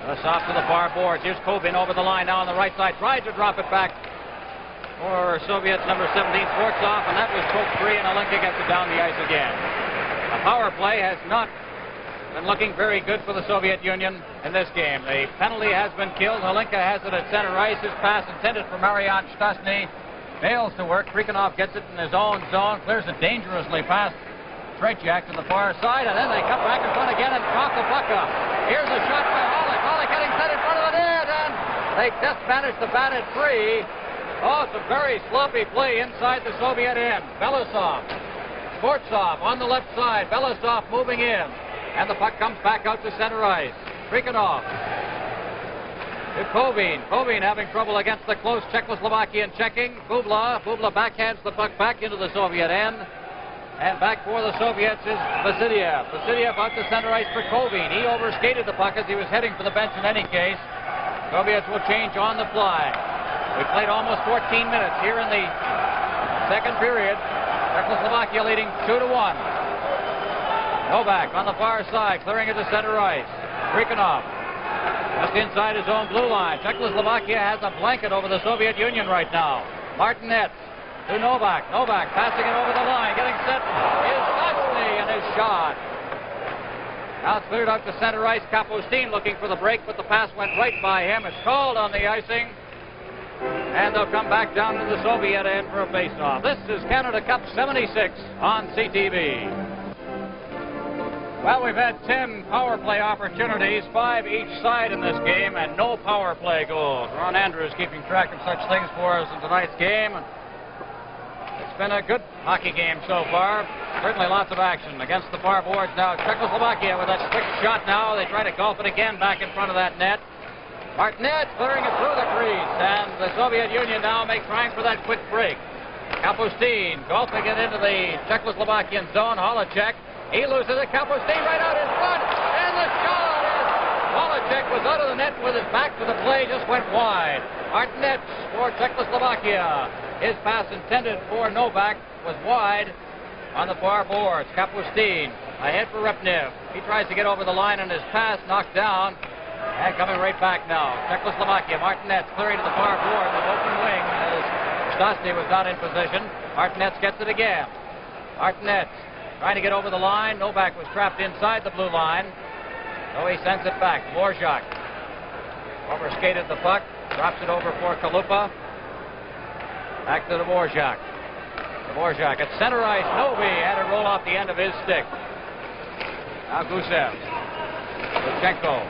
Belasov to the far boards. Here's Kovin over the line now on the right side. Tried to drop it back for Soviets number 17, Svortsov, and that was choked free, and Olenka gets it down the ice again. The power play has not been looking very good for the Soviet Union in this game. The penalty has been killed. Olenka has it at center ice. His pass intended for Marian Stastny fails to work. Krikanov gets it in his own zone, clears it dangerously past Tretiak to the far side, and then they cut back in front again and drop the puck up. Here's a shot by Hollick. Hollick getting set in front of the net, and they just managed to bat it free. Oh, some very sloppy play inside the Soviet end. Belasov, Svortsov on the left side. Belasov moving in. And the puck comes back out to center ice. Krikanov to Kovin. Kovin having trouble against the close Czechoslovakian checking. Bubla backhands the puck back into the Soviet end. And back for the Soviets is Vasiliev. Vasiliev out to center ice for Kovin. He overskated the puck as he was heading for the bench in any case. Soviets will change on the fly. We played almost 14 minutes here in the second period. Czechoslovakia leading 2-1. Novak on the far side, clearing it to center ice. Krikanov just inside his own blue line. Czechoslovakia has a blanket over the Soviet Union right now. Martinets to Novak. Novak passing it over the line. Getting set is Stastny and his shot. Now it's cleared out to center ice. Kapustin looking for the break, but the pass went right by him. It's called on the icing. And they'll come back down to the Soviet end for a face-off. This is Canada Cup 76 on CTV. Well, we've had 10 power play opportunities, 5 each side in this game, and no power play goals. Ron Andrews keeping track of such things for us in tonight's game. It's been a good hockey game so far. Certainly lots of action against the far boards now. Czechoslovakia with that quick shot now. They try to golf it again back in front of that net. Martinet clearing it through the crease, and the Soviet Union now trying for that quick break. Kapustin golfing it into the Czechoslovakian zone. Holacek, he loses it. Kapustin right out in front, and the shot is... Holacek was out of the net with his back to the play, just went wide. Martinet for Czechoslovakia. His pass intended for Novak was wide on the far boards. Kapustin ahead for Repnev. He tries to get over the line, and his pass knocked down. And coming right back now, Czechoslovakia. Martinets clearing to the far board with open wing as Stastny was not in position. Martinets gets it again. Martinets trying to get over the line. Novak was trapped inside the blue line. So he sends it back. Dvorak. Overskated the puck. Drops it over for Kalupa. Back to Dvorak. Dvorak at center ice. Novi had it roll off the end of his stick. Now Gusev. Luchenko.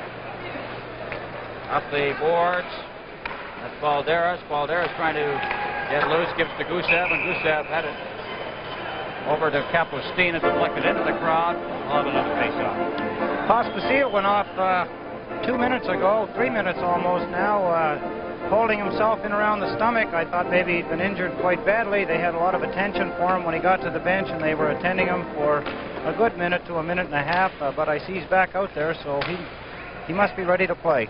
Up the boards. That's Balderas. Balderas trying to get loose. Gives to Gusev. And Gusev had it over to Kapustin. It deflected into the crowd. We'll have another face-off. Pospisil went off 2 minutes ago. 3 minutes almost now. Holding himself in around the stomach. I thought maybe he'd been injured quite badly. They had a lot of attention for him when he got to the bench, and they were attending him for a good minute to a minute and a half. But I see he's back out there, so he must be ready to play.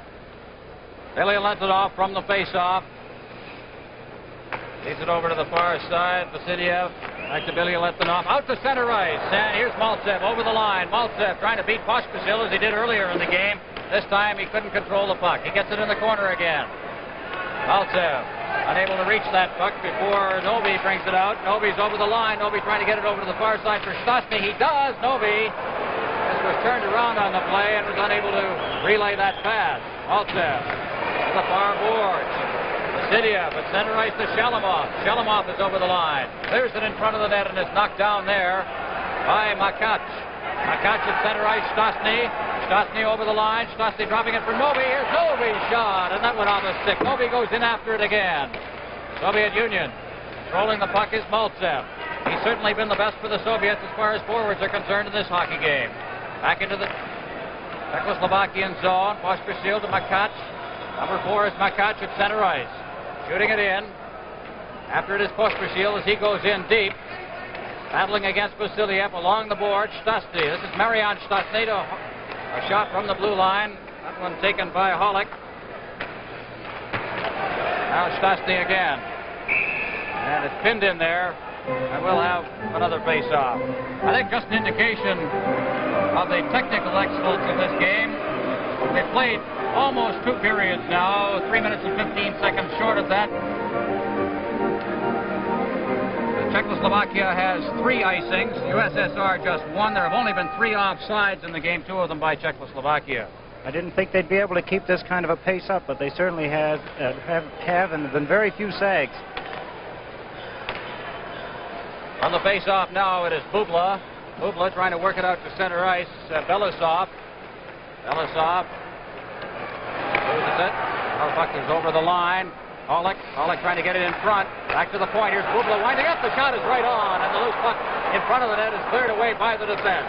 Billy lets it off from the face-off. Leads it over to the far side. Vasiliev back to Billy Lethanov. Out to center ice. And here's Maltsev over the line. Maltsev trying to beat Pospisil as he did earlier in the game. This time he couldn't control the puck. He gets it in the corner again. Maltsev unable to reach that puck before Novi brings it out. Novi's over the line. Novi trying to get it over to the far side for Stastny. He does. Novi just was turned around on the play and was unable to relay that pass. Maltsev to the far boards. Vasiliev at center ice to Shalamov. Shalamov is over the line. Clears it in front of the net and is knocked down there by Makach. Makach at center ice. Stastny. Stastny over the line. Stastny dropping it for Novi. Here's Novi's shot, and that went on the stick. Novi goes in after it again. Soviet Union controlling the puck is Maltsev. He's certainly been the best for the Soviets as far as forwards are concerned in this hockey game. Back into the Czechoslovakian zone. Pospisil to Makach. Number 4 is Makach at center ice. Shooting it in. After it is Pospisil as he goes in deep. Battling against Vasiliev along the board. Stastny. This is Marian Stastny to a shot from the blue line. That one taken by Hollick. Now Stastny again. And it's pinned in there. And we'll have another face-off. I think just an indication of the technical excellence of this game. We've played almost 2 periods now. 3 minutes and 15 seconds short of that. Czechoslovakia has 3 icings. USSR just 1. There have only been 3 offsides in the game, 2 of them by Czechoslovakia. I didn't think they'd be able to keep this kind of a pace up, but they certainly have and there have been very few sags. On the face-off now, it is Bubla. Bubla trying to work it out to center ice. Belousov. Belousov loses it. Now puck is over the line. Hollick trying to get it in front. Back to the point. Here's Bubla winding up. The shot is right on, and the loose puck in front of the net is cleared away by the defense.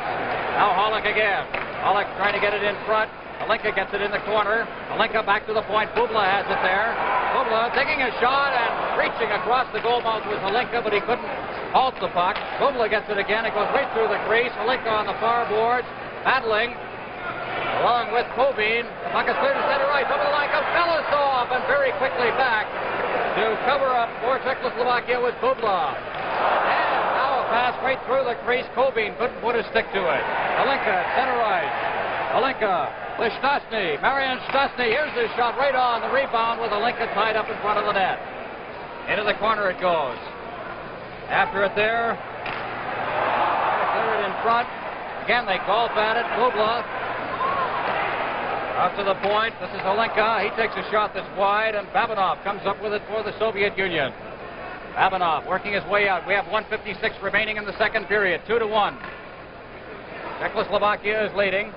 Now Hollick again. Hollick trying to get it in front. Alinka gets it in the corner. Alinka back to the point. Bubla has it there. Bubla taking a shot and reaching across the goal mouth with Alinka, but he couldn't halt the puck. Bubla gets it again. It goes right through the crease. Alinka on the far boards, battling along with Kobin. Puck is cleared to center ice. Over the line comes Belousov, and very quickly back to cover up for Czechoslovakia with Bubla. And now a pass right through the crease. Kobin couldn't put a stick to it. Alinka at center ice. Alinka with Stastny. Marian Stastny. Here's the shot right on the rebound with Alinka tied up in front of the net. Into the corner it goes. After it there, clear it in front. Again they golf at it. Bubla up to the point. This is Alinka. He takes a shot that's wide, and Babanov comes up with it for the Soviet Union. Babanov working his way out. We have 1:56 remaining in the second period. 2-1. Czechoslovakia is leading.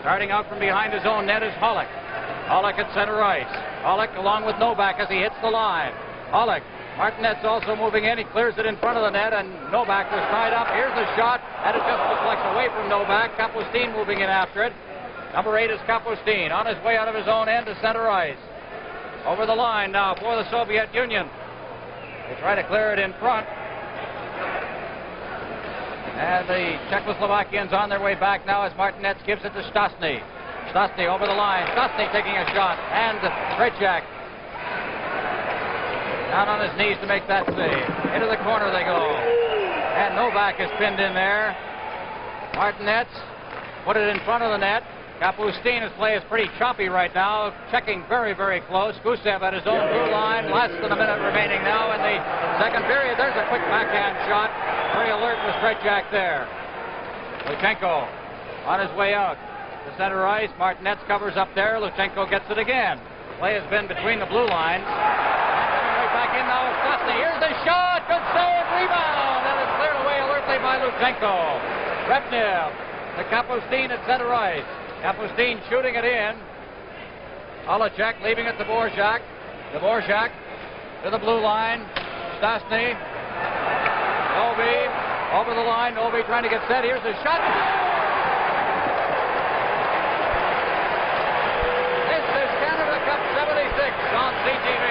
Starting out from behind his own net is Hollick. Hollick at center ice. Hollick along with Novak as he hits the line. Hollick. Martinet's also moving in. He clears it in front of the net, and Novak was tied up. Here's the shot, and it just deflects away from Novak. Kapustin moving in after it. Number 8 is Kapustin on his way out of his own end to center ice. Over the line now for the Soviet Union. They try to clear it in front. And the Czechoslovakians on their way back now as Martinets gives it to Stastny. Stastny over the line. Stastny taking a shot. And Trejak down on his knees to make that save. Into the corner they go. And Novak is pinned in there. Martinets put it in front of the net. Kapustin's play is pretty choppy right now, checking very, very close. Gusev at his own blue line, less than a minute remaining now in the second period. There's a quick backhand shot. Very alert was Trejak there. Luchenko on his way out. to center ice. Martinez covers up there. Luchenko gets it again. Play has been between the blue lines. Right back in now. Stastny. Here's the shot. Good save. Rebound. And it's cleared away alertly by Luchenko. Repnev to Kapustin at center ice. Kapustin shooting it in. Holacek leaving it to Dvorak. Dvorak to the blue line. Stastny. Novi over the line. Novi trying to get set. Here's the shot. This is Canada Cup 76 on CTV.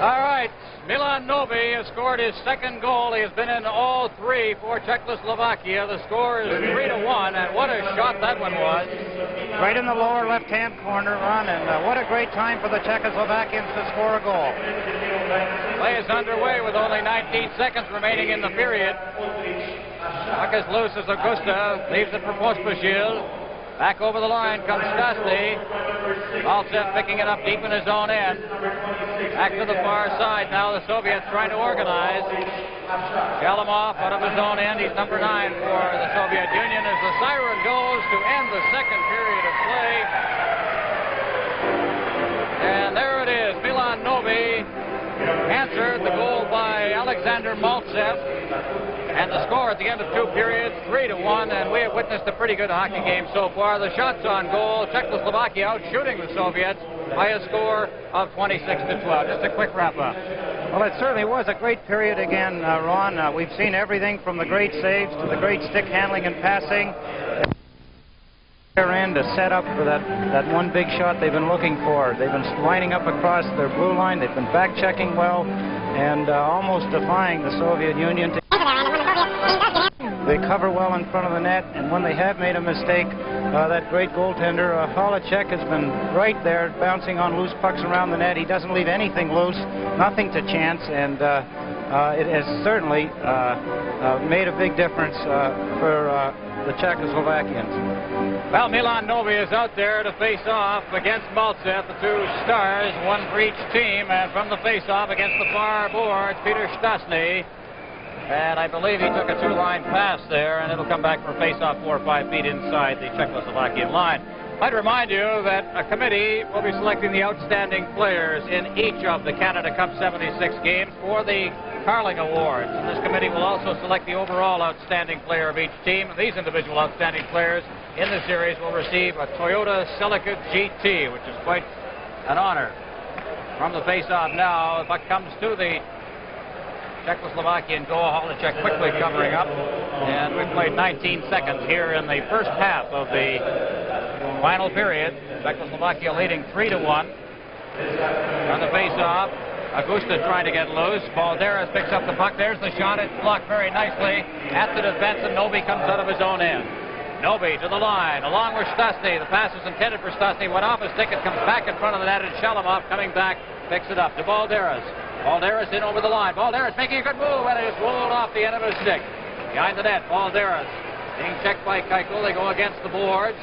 All right. Milan Novi has scored his second goal. He has been in all three for Czechoslovakia. The score is 3-1, and what a shot that one was. Right in the lower left-hand corner, Ron, and what a great time for the Czechoslovakians to score a goal. Play is underway with only 19 seconds remaining in the period. Puck is loose as Augusta leaves it for Pospisil. Back over the line comes Stastny. Maltsev picking it up deep in his own end. Back to the far side now. The Soviets trying to organize. Shalamov out of his own end. He's number 9 for the Soviet Union as the siren goes to end the second period of play. And there it is. Milan Novi answered the goal by Alexander Maltsev. And the score at the end of 2 periods, 3-1, and we have witnessed a pretty good hockey game so far. The shots on goal, Czechoslovakia out shooting the Soviets by a score of 26-12. Just a quick wrap-up. Well, it certainly was a great period again, Ron. We've seen everything from the great saves to the great stick handling and passing. Their end to set up for that one big shot they've been looking for. They've been lining up across their blue line. They've been back-checking well and almost defying the Soviet Union. They cover well in front of the net, and when they have made a mistake, that great goaltender, Holacek, has been right there bouncing on loose pucks around the net. He doesn't leave anything loose, nothing to chance, and it has certainly made a big difference for the Czechoslovakians. Well, Milan Novi is out there to face off against Maltsev, the two stars, one for each team, and from the face-off against the far boards, Peter Stastny. And I believe he took a 2-line pass there, and it'll come back for face-off 4 or 5 feet inside the Czechoslovakian line. I'd remind you that a committee will be selecting the outstanding players in each of the Canada Cup 76 games for the Carling Awards. And this committee will also select the overall outstanding player of each team. These individual outstanding players in the series will receive a Toyota Celica GT, which is quite an honor. From the face-off now, the puck comes to the Czechoslovakian goal. Holacek quickly covering up, and we've played 19 seconds here in the first half of the final period. Czechoslovakia leading 3-1. On the face-off, Augusta trying to get loose. Balderas picks up the puck. There's the shot. It's blocked very nicely at the defense, and Novi comes out of his own end. Novi to the line, along with Stastny. The pass was intended for Stastny. Went off his stick. It comes back in front of the net, and Shalamov coming back picks it up to Balderas. Balderas in over the line. Balderas making a good move, and it is rolled off the end of his stick. Behind the net, Balderas being checked by Keuchel. They go against the boards.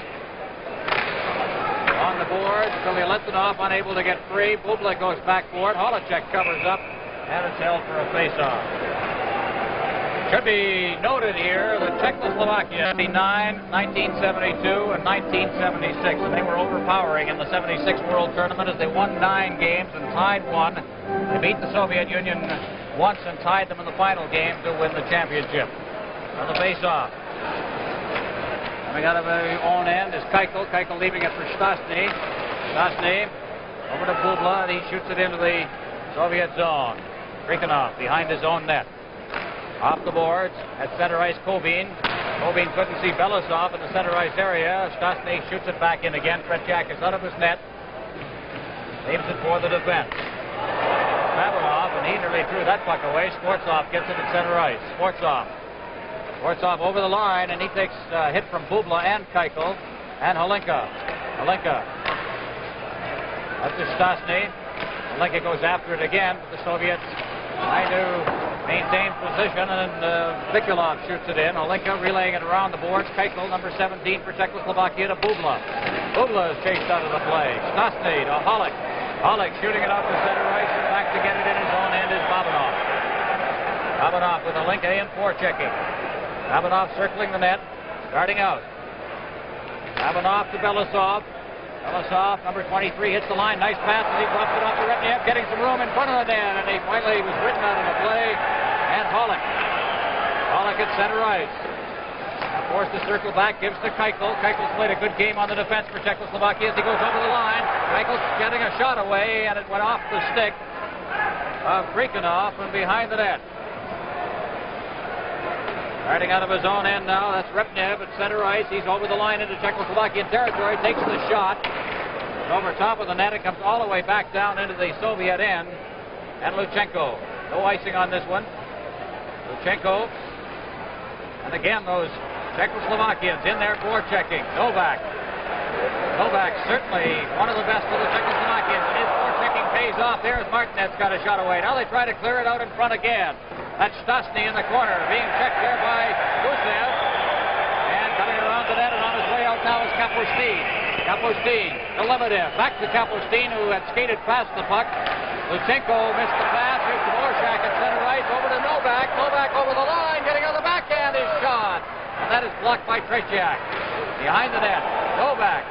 On the boards, Filip unable to get free. Bublik goes back for it. Holacek covers up, and it's held for a face-off. Should be noted here that Czechoslovakia, 1972, and 1976, and they were overpowering in the 76 World Tournament as they won 9 games and tied 1. They beat the Soviet Union once and tied them in the final game to win the championship. On the face-off. Coming out of their own end is Keuchel. Keuchel leaving it for Stastny. Stastny over to Bubla, and he shoots it into the Soviet zone. Krikhanov behind his own net. Off the boards at center ice, Kobin. Kobin couldn't see Belousov in the center ice area. Stastny shoots it back in again. Tretiak is out of his net. Saves it for the defense. Sabanov, and he nearly threw that puck away. Skvortsov gets it at center ice. Skvortsov over the line, and he takes a hit from Bubla and Keuchel and Holinka. That's to Stastny. Holinka goes after it again, but the Soviets trying to maintain position, and Mikulov shoots it in. Holinka relaying it around the boards. Keuchel, number 17 for Czechoslovakia, to Bubla. Bubla is chased out of the play. Stastny to Hollick. Hollick shooting it out to center ice, and back to get it in his own end is Babanov. Avanov with a link A and forechecking. Avanov circling the net, starting out. Avanov to Belousov. Belousov, number 23, hits the line. Nice pass, and he drops it off to Repniev, getting some room in front of the net, and he finally was written out of the play. And Hollick. Hollick at center ice. Forced to circle back, gives to Keuchel. Keichel's played a good game on the defense for Czechoslovakia as he goes over the line. Keichel's getting a shot away, and it went off the stick of Freakonoff and behind the net. Starting out of his own end now, that's Repniev at center ice. He's over the line into Czechoslovakian territory, takes the shot. Over top of the net, it comes all the way back down into the Soviet end. And Luchenko, no icing on this one. Luchenko, and again those Czechoslovakians in there forechecking. Novak. Novak certainly one of the best of the Czechoslovakians. His forechecking pays off. There's Martinet's got a shot away. Now they try to clear it out in front again. That's Stastny in the corner, being checked there by Gusev. And coming around the net and on his way out now is Kapustin. Kapustin to Lebedev. Back to Kapustin, who had skated past the puck. Luchenko missed the pass. Here's Dvorak at center ice. Over to Novak. Novak over the line. Getting on the backhand. His shot. And that is blocked by Tretiak. Behind the net. Novak.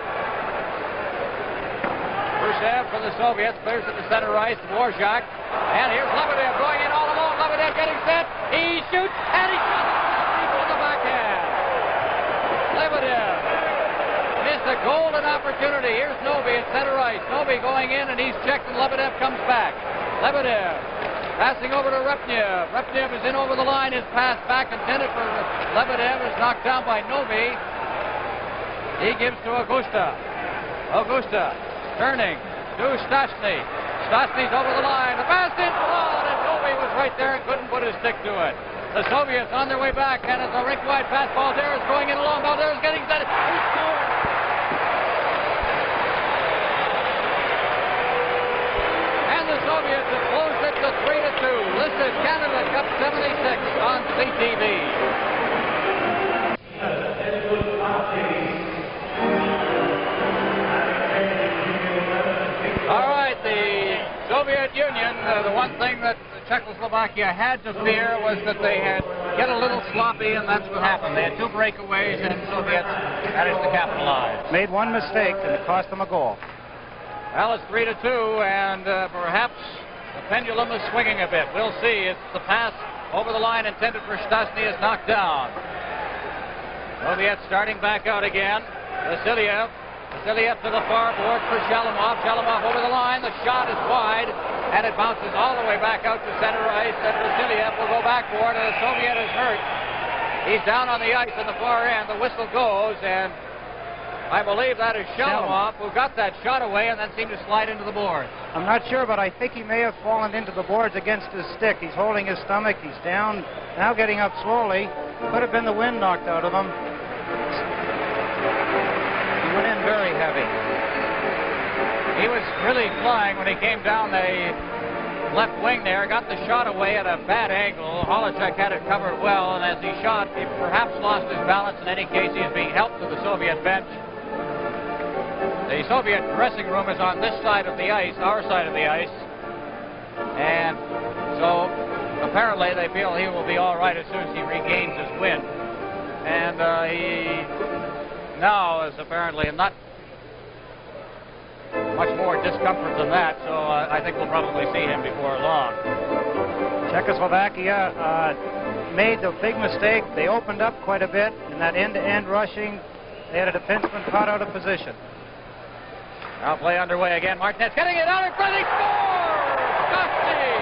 Gusev for the Soviets. Clears to the center ice. Dvorak. And here's Lebedev going in all alone. Lebedev getting set. He shoots. And he shoots. On the backhand. Lebedev missed a golden opportunity. Here's Novi at center ice. Novi going in, and he's checked, and Lebedev comes back. Lebedev passing over to Repniev. Repniev is in over the line. His pass back intended for Lebedev is knocked down by Novi. He gives to Augusta. Augusta turning to Stastny. Stastny's over the line. The pass in front, and Novi was right there and couldn't put his stick to it. The Soviets on their way back, and it's a rink-wide pass. Balderas going in along. Balderas getting set. He scored. The Soviets have closed it to 3-2. This is Canada Cup 76 on CTV. All right, the Soviet Union, the one thing that Czechoslovakia had to fear was that they had get a little sloppy, and that's what happened. They had two breakaways, and the Soviets managed to capitalize. Made one mistake, and it cost them a goal. Well, it's 3-2, and perhaps the pendulum is swinging a bit. We'll see. It's the pass over the line intended for Stastny is knocked down. Soviets starting back out again. Vasiliev. Vasiliev to the far board for Shalamov. Shalamov over the line. The shot is wide, and it bounces all the way back out to center ice, and Vasiliev will go backboard, and the Soviet is hurt. He's down on the ice in the far end. The whistle goes, and I believe that is Shalamov who got that shot away and then seemed to slide into the boards. I'm not sure, but I think he may have fallen into the boards against his stick. He's holding his stomach. He's down, now getting up slowly. Could have been the wind knocked out of him. He went in very heavy. He was really flying when he came down the left wing there. Got the shot away at a bad angle. Holacek had it covered well, and as he shot, he perhaps lost his balance. In any case, he is being helped to the Soviet bench. The Soviet dressing room is on this side of the ice, our side of the ice. And so apparently they feel he will be all right as soon as he regains his wind. And he now is apparently not much more discomfort than that, so I think we'll probably see him before long. Czechoslovakia made the big mistake. They opened up quite a bit in that end-to-end rushing. They had a defenseman caught out of position. Now play underway again. Martinez getting it out in front. He scores! Stastny!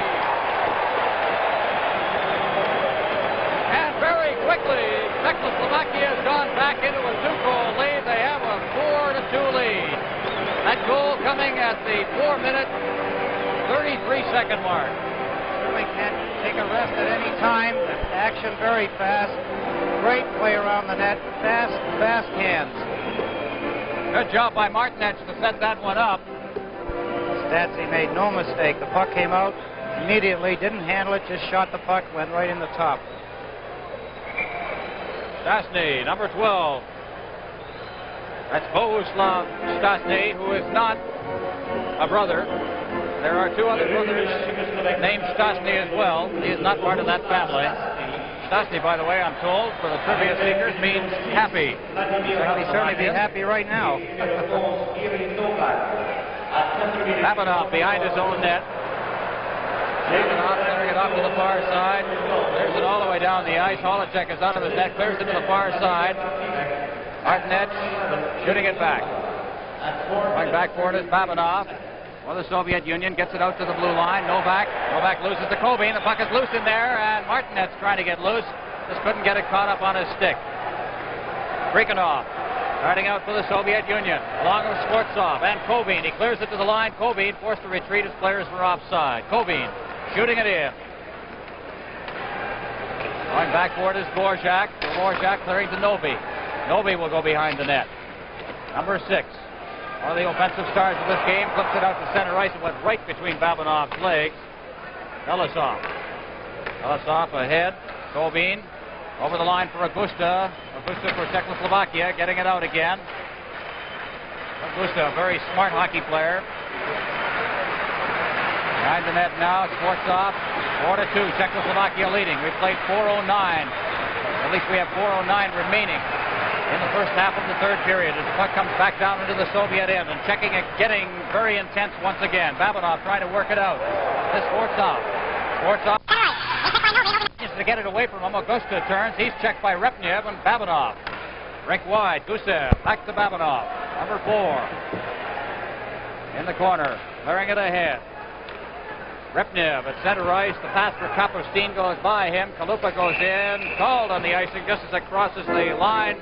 And very quickly, Czechoslovakia has gone back into a 2-goal lead. They have a 4-2 lead. That goal coming at the 4-minute, 33-second mark. Certainly can't take a rest at any time. Action very fast. Great play around the net. Fast hands. Good job by Martinez to set that one up. Stastny made no mistake. The puck came out immediately, didn't handle it, just shot the puck, went right in the top. Stastny, number 12. That's Bohuslav Stastny, who is not a brother. there are two other brothers named Stastny as well. He is not part of that family. Stastny, by the way, I'm told, for the trivia seekers, means happy. Well, he'd certainly be happy right now. Babinoff behind his own net. Babinoff clearing it off to the far side. Clears it all the way down the ice. Holacek is out of his net, clears it to the far side. Martinet shooting it back. Going back for it is Babinoff. Well, the Soviet Union gets it out to the blue line. Novak loses to Kobin. The puck is loose in there, and Martinet's trying to get loose. Just couldn't get it caught up on his stick. Brikanov starting out for the Soviet Union, along with Skvortsov and Kobin. He clears it to the line. Kobin forced to retreat. His players were offside. Kobin shooting it in. Going back for it is Dvorak. Dvorak clearing to Noby. Noby will go behind the net. Number 6. One of the offensive stars of this game, flips it out to center ice. It went right between Babinov's legs. Belasov ahead. Kobin over the line for Augusta. Augusta for Czechoslovakia, getting it out again. Augusta, a very smart hockey player. Behind the net now, Skvortsov. 4-2, Czechoslovakia leading. We've played 4:09. At least we have 4:09 remaining in the first half of the third period, as the puck comes back down into the Soviet end, and checking it, getting very intense once again. Babinov trying to work it out. This Skvortsov to get it away from him. Augusta turns. He's checked by Repnev and Babinov. Rink wide. Gusev back to Babinov. Number 4 in the corner, clearing it ahead. Repnev at center ice. The pass for Kapustin goes by him. Kalupa goes in. Called on the icing just as it crosses the line.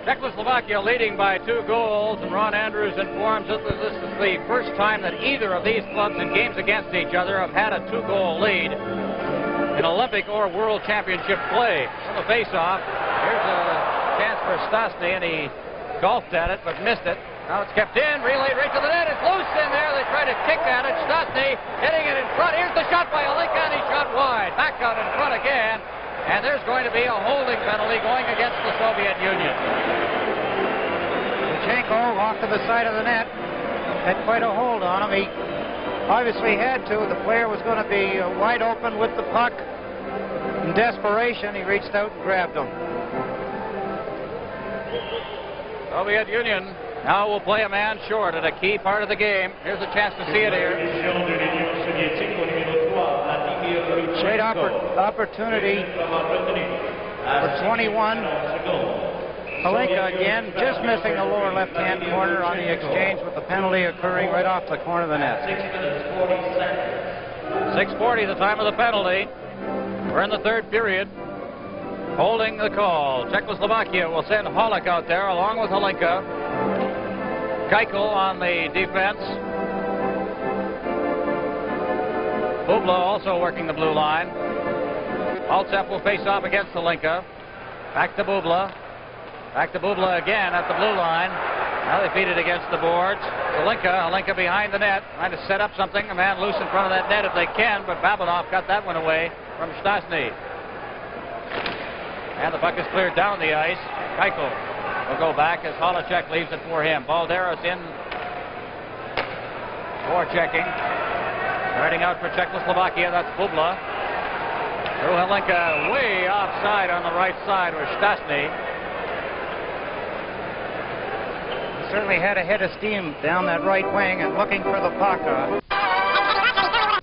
Czechoslovakia leading by 2 goals, and Ron Andrews informs us that this is the first time that either of these clubs in games against each other have had a 2-goal lead in Olympic or World Championship play. On the face-off, here's a chance for Stastny, and he golfed at it but missed it. Now it's kept in, relayed right to the net. It's loose in there. They try to kick at it. Stastny hitting it in front. Here's the shot by Olenka, and he shot wide. Back out in front again. And there's going to be a holding penalty going against the Soviet Union. Lutsenko off to the side of the net. Had quite a hold on him. He obviously had to. The player was going to be wide open with the puck. In desperation, he reached out and grabbed him. Soviet Union now will play a man short at a key part of the game. Here's a chance to see it here. Great opportunity for 21. Olenka again, just missing the lower left-hand corner on the exchange, with the penalty occurring right off the corner of the net. 6:40, the time of the penalty. We're in the third period. Holding the call. Czechoslovakia will send Holak out there along with Olenka. Keitel on the defense. Bubla also working the blue line. Maltsev will face off against Olenka. Back to Bubla. Back to Bubla again at the blue line. Now they feed it against the boards. Olenka behind the net, trying to set up something. A man loose in front of that net if they can, but Babinov got that one away from Stastny. And the puck is cleared down the ice. Keitel will go back as Holacek leaves it for him. Balderas in for checking. Starting out for Czechoslovakia, that's Bubla. Through Olenka, way offside on the right side was Stastny. He certainly had a head of steam down that right wing and looking for the puck.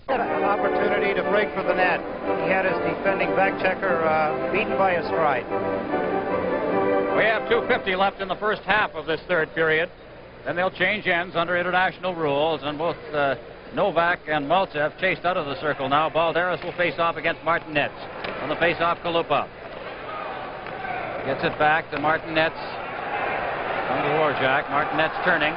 An opportunity to break for the net. He had his defending back checker beaten by a stride. We have 2:50 left in the first half of this third period. Then they'll change ends under international rules, and both Novak and Maltsev chased out of the circle now. Balderas will face off against Martinets. On the face-off, Kalupa gets it back to Martinets. On to Dvorak. Martinets turning.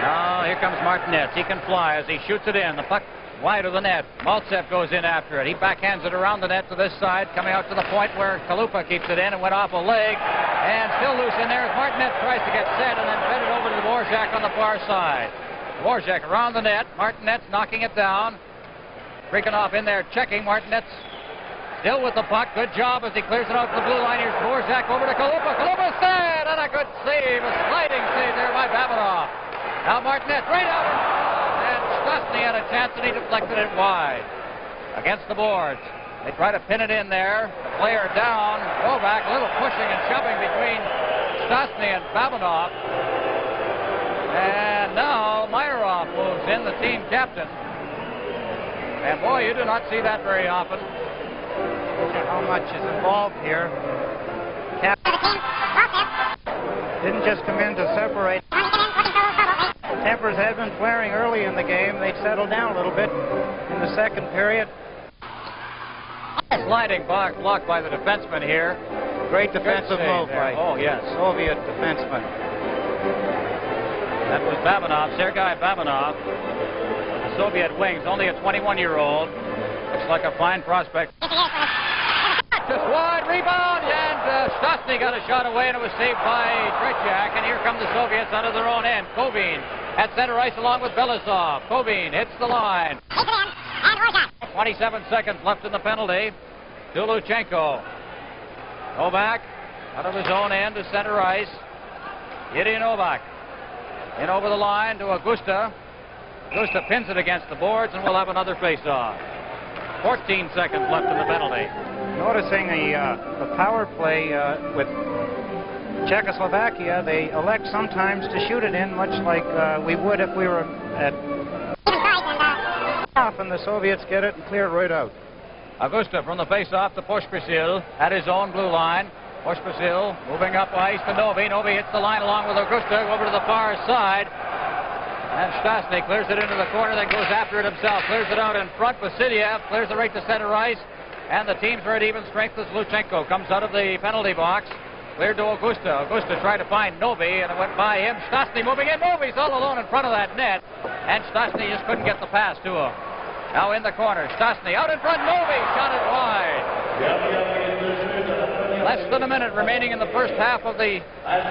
Now here comes Martinets. He can fly as he shoots it in. The puck wide of the net. Maltsev goes in after it. He backhands it around the net to this side, coming out to the point where Kalupa keeps it in and went off a leg. And still loose in there as Martinets tries to get set and then fed it over to Dvorak on the far side. Dvorak around the net. Martinets knocking it down. Brikanov in there checking. Martinets still with the puck. Good job as he clears it out to the blue line. Here's Dvorak over to Kalupa. Kalupa set! And a good save. A sliding save there by Babinov. Now Martinets right out. And Stastny had a chance and he deflected it wide. Against the boards. They try to pin it in there. The player down. Novak, a little pushing and shoving between Stastny and Babanov. And now Meyerhoff moves in, the team captain. And boy, you do not see that very often. How much is involved here? Didn't just come in to separate. Tempers had been flaring early in the game. They settled down a little bit in the second period. Sliding block by the defenseman here. Great defensive move by yes, Soviet defenseman. That was Babanov, Sergei Babanov. The Soviet wings, only a 21-year-old. Looks like a fine prospect. Just wide rebound, and Stastny got a shot away, and it was saved by Tretiak. And here come the Soviets out of their own end. Kovin at center ice along with Belisov. Kovin hits the line. 27 seconds left in the penalty. To Luchenko. Novak out of his own end to center ice. Yuri Novak in over the line to Augusta. Augusta pins it against the boards, and we'll have another face-off. 14 seconds left in the penalty. Noticing the power play with Czechoslovakia, they elect sometimes to shoot it in, much like we would if we were at and the Soviets get it and clear it right out. Augusta from the face-off to Pospisil at his own blue line. Pospisil moving up ice to Novi. Novi hits the line along with Augusta over to the far side. And Stastny clears it into the corner, then goes after it himself. Clears it out in front. Vasiliev clears it right to center ice. And the teams are at even strength as Luchenko comes out of the penalty box. Cleared to Augusta. Augusta tried to find Novi, and it went by him. Stastny moving in. Novi's all alone in front of that net. And Stastny just couldn't get the pass to him. Now in the corner. Stastny out in front. Novi shot it wide. Less than a minute remaining in the first half of the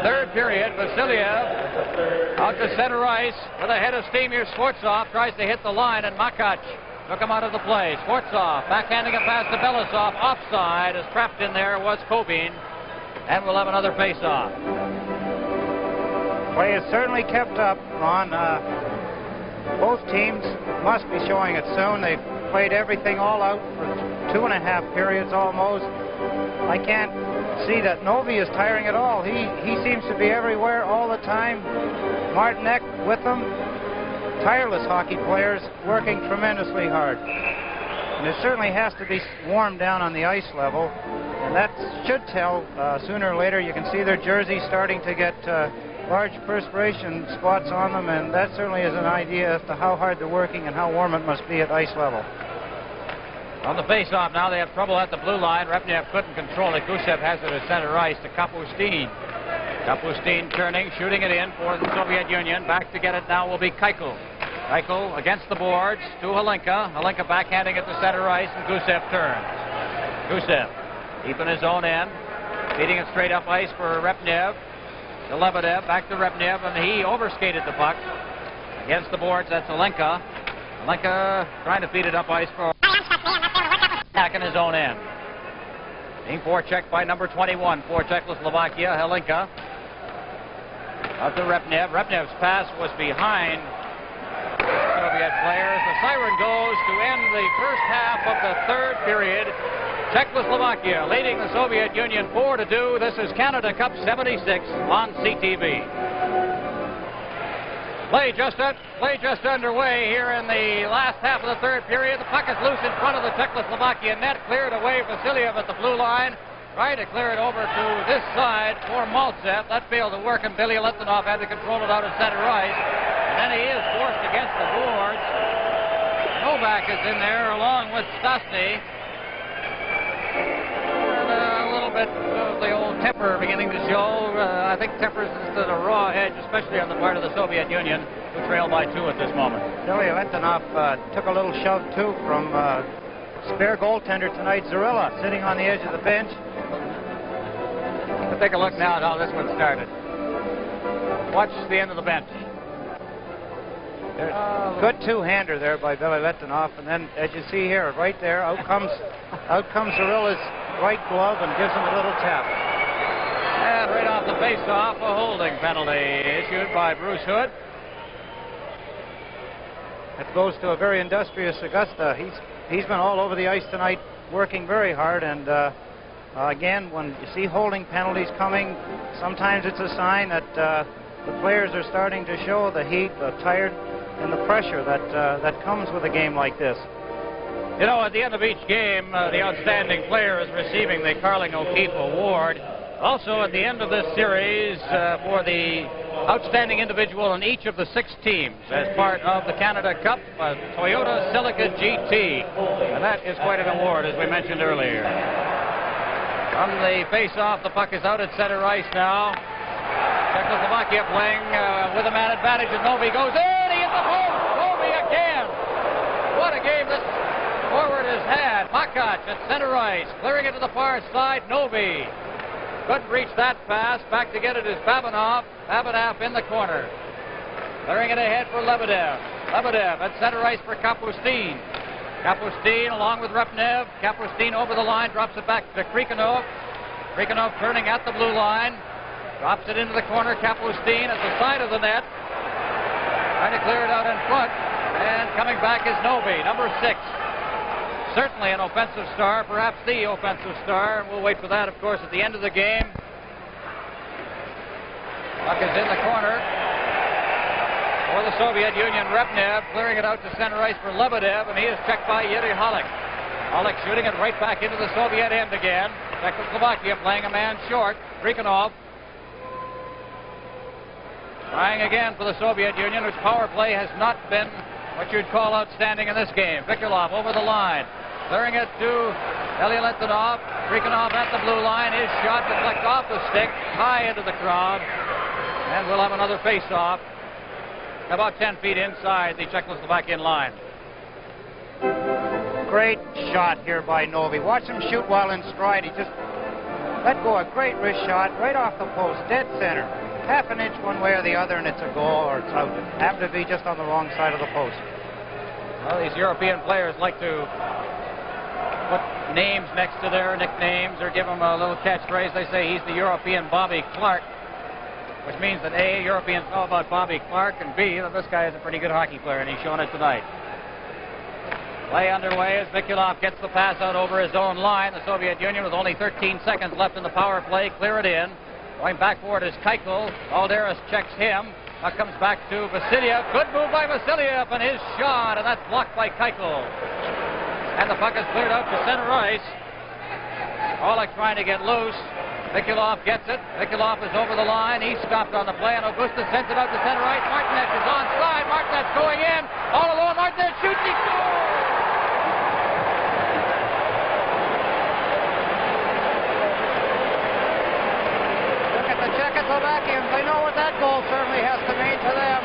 third period. Vasiliev out to center ice with a head of steam here. Sfortsov tries to hit the line, and Makac took him out of the play. Sfortsov backhanding a pass to Belisov. Offside, as trapped in there was Kovin. And we'll have another face-off. Play is certainly kept up, Ron. Both teams must be showing it soon. They've played everything all out for 2.5 periods almost. I can't see that Novi is tiring at all. He seems to be everywhere all the time. Martinek with them. Tireless hockey players working tremendously hard. And it certainly has to be warmed down on the ice level. And that should tell sooner or later. You can see their jerseys starting to get large perspiration spots on them, and that certainly is an idea as to how hard they're working and how warm it must be at ice level. On the face-off now, they have trouble at the blue line. Repnev couldn't control it. Gusev has it at center ice to Kapustin. Kapustin turning, shooting it in for the Soviet Union. Back to get it now will be Keuchel. Keuchel against the boards to Halenka. Halenka backhanding it to center ice, and Gusev turns. Gusev deep in his own end, feeding it straight up ice for Repnev. To Lebedev, back to Repnev, and he overskated the puck. Against the boards, that's Halenka. Halenka trying to feed it up ice for back in his own end. Being forechecked by number 21 for Czechoslovakia, Halenka. Out to Repnev. Repnev's pass was behind Soviet players. The siren goes to end the first half of the third period. Czechoslovakia leading the Soviet Union 4-2. This is Canada Cup 76 on CTV. Play just underway here in the last half of the third period. The puck is loose in front of the Czechoslovakia net. Cleared away Vasiliev at the blue line. Trying to clear it over to this side for Maltsev. That failed to work, and Billy Letonov had to control it out of center ice. And then he is forced against the boards. Novak is in there along with Stastny. A little bit of the old temper beginning to show. I think temper is at a raw edge, especially on the part of the Soviet Union, who trail by 2 at this moment. Billy Letonov took a little shove, too, from spare goaltender tonight, Zarilla, sitting on the edge of the bench. Let's take a look now at how this one started. Watch the end of the bench. Good two-hander there by Billy Letonov, and then, as you see here, right there, out comes Zarilla's right glove and gives him a little tap. And right off the face-off, a holding penalty issued by Bruce Hood. It goes to a very industrious Augusta. He's been all over the ice tonight, working very hard, and again, when you see holding penalties coming, sometimes it's a sign that the players are starting to show the heat, the tired, and the pressure that comes with a game like this. You know, at the end of each game, the outstanding player is receiving the Carling O'Keefe Award. Also, at the end of this series, for the outstanding individual in each of the 6 teams as part of the Canada Cup, a Toyota Celica GT. And that is quite an award, as we mentioned earlier. From the face-off, the puck is out at center ice now. Czechoslovakia playing with a man advantage, and Novi goes in. He hits the post. Novi again. What a game this forward has had. Makac at center ice, clearing it to the far side. Novi couldn't reach that pass. Back to get it is Babanov. Babanov in the corner. Clearing it ahead for Lebedev. Lebedev at center ice for Kapustin. Kapustin along with Repnev. Kapustin over the line, drops it back to Krikanov. Krikanov turning at the blue line. Drops it into the corner. Kapustin at the side of the net. Trying to clear it out in front. And coming back is Novi, number 6. Certainly an offensive star, perhaps the offensive star. We'll wait for that, of course, at the end of the game. Puck is in the corner for the Soviet Union. Repnev clearing it out to center ice for Lebedev, and he is checked by Yuri Halleck. Halleck shooting it right back into the Soviet end again. Czechoslovakia playing a man short. Krikanov trying again for the Soviet Union, whose power play has not been what you'd call outstanding in this game. Vikulov over the line, clearing it to Elialentinov. Krikanov at the blue line. His shot deflects off the stick, high into the crowd, and we'll have another face-off about 10 feet inside the Czechoslovakian line. Great shot here by Novi. Watch him shoot while in stride. He just let go a great wrist shot right off the post, dead center. Half an inch one way or the other, and it's a goal, or it's out. It happened to be just on the wrong side of the post. Well, these European players like to put names next to their nicknames or give them a little catchphrase. They say he's the European Bobby Clark, which means that A, Europeans know about Bobby Clark, and B, that this guy is a pretty good hockey player, and he's shown it tonight. Play underway as Vikulov gets the pass out over his own line. The Soviet Union with only 13 seconds left in the power play. Clear it in. Going back forward is Keuchel. Alderis checks him. Now comes back to Vasiliev. Good move by Vasiliev, and his shot, and that's blocked by Keuchel. And the puck is cleared out to center ice. Halleck trying to get loose. Vikulov gets it. Vikulov is over the line. He's stopped on the play, and Augusta sends it out to center ice. Martinet is onside. Martinet's going in. All alone. Martinet shoots. He scores! Czechoslovakians, they know what that goal certainly has to mean to them.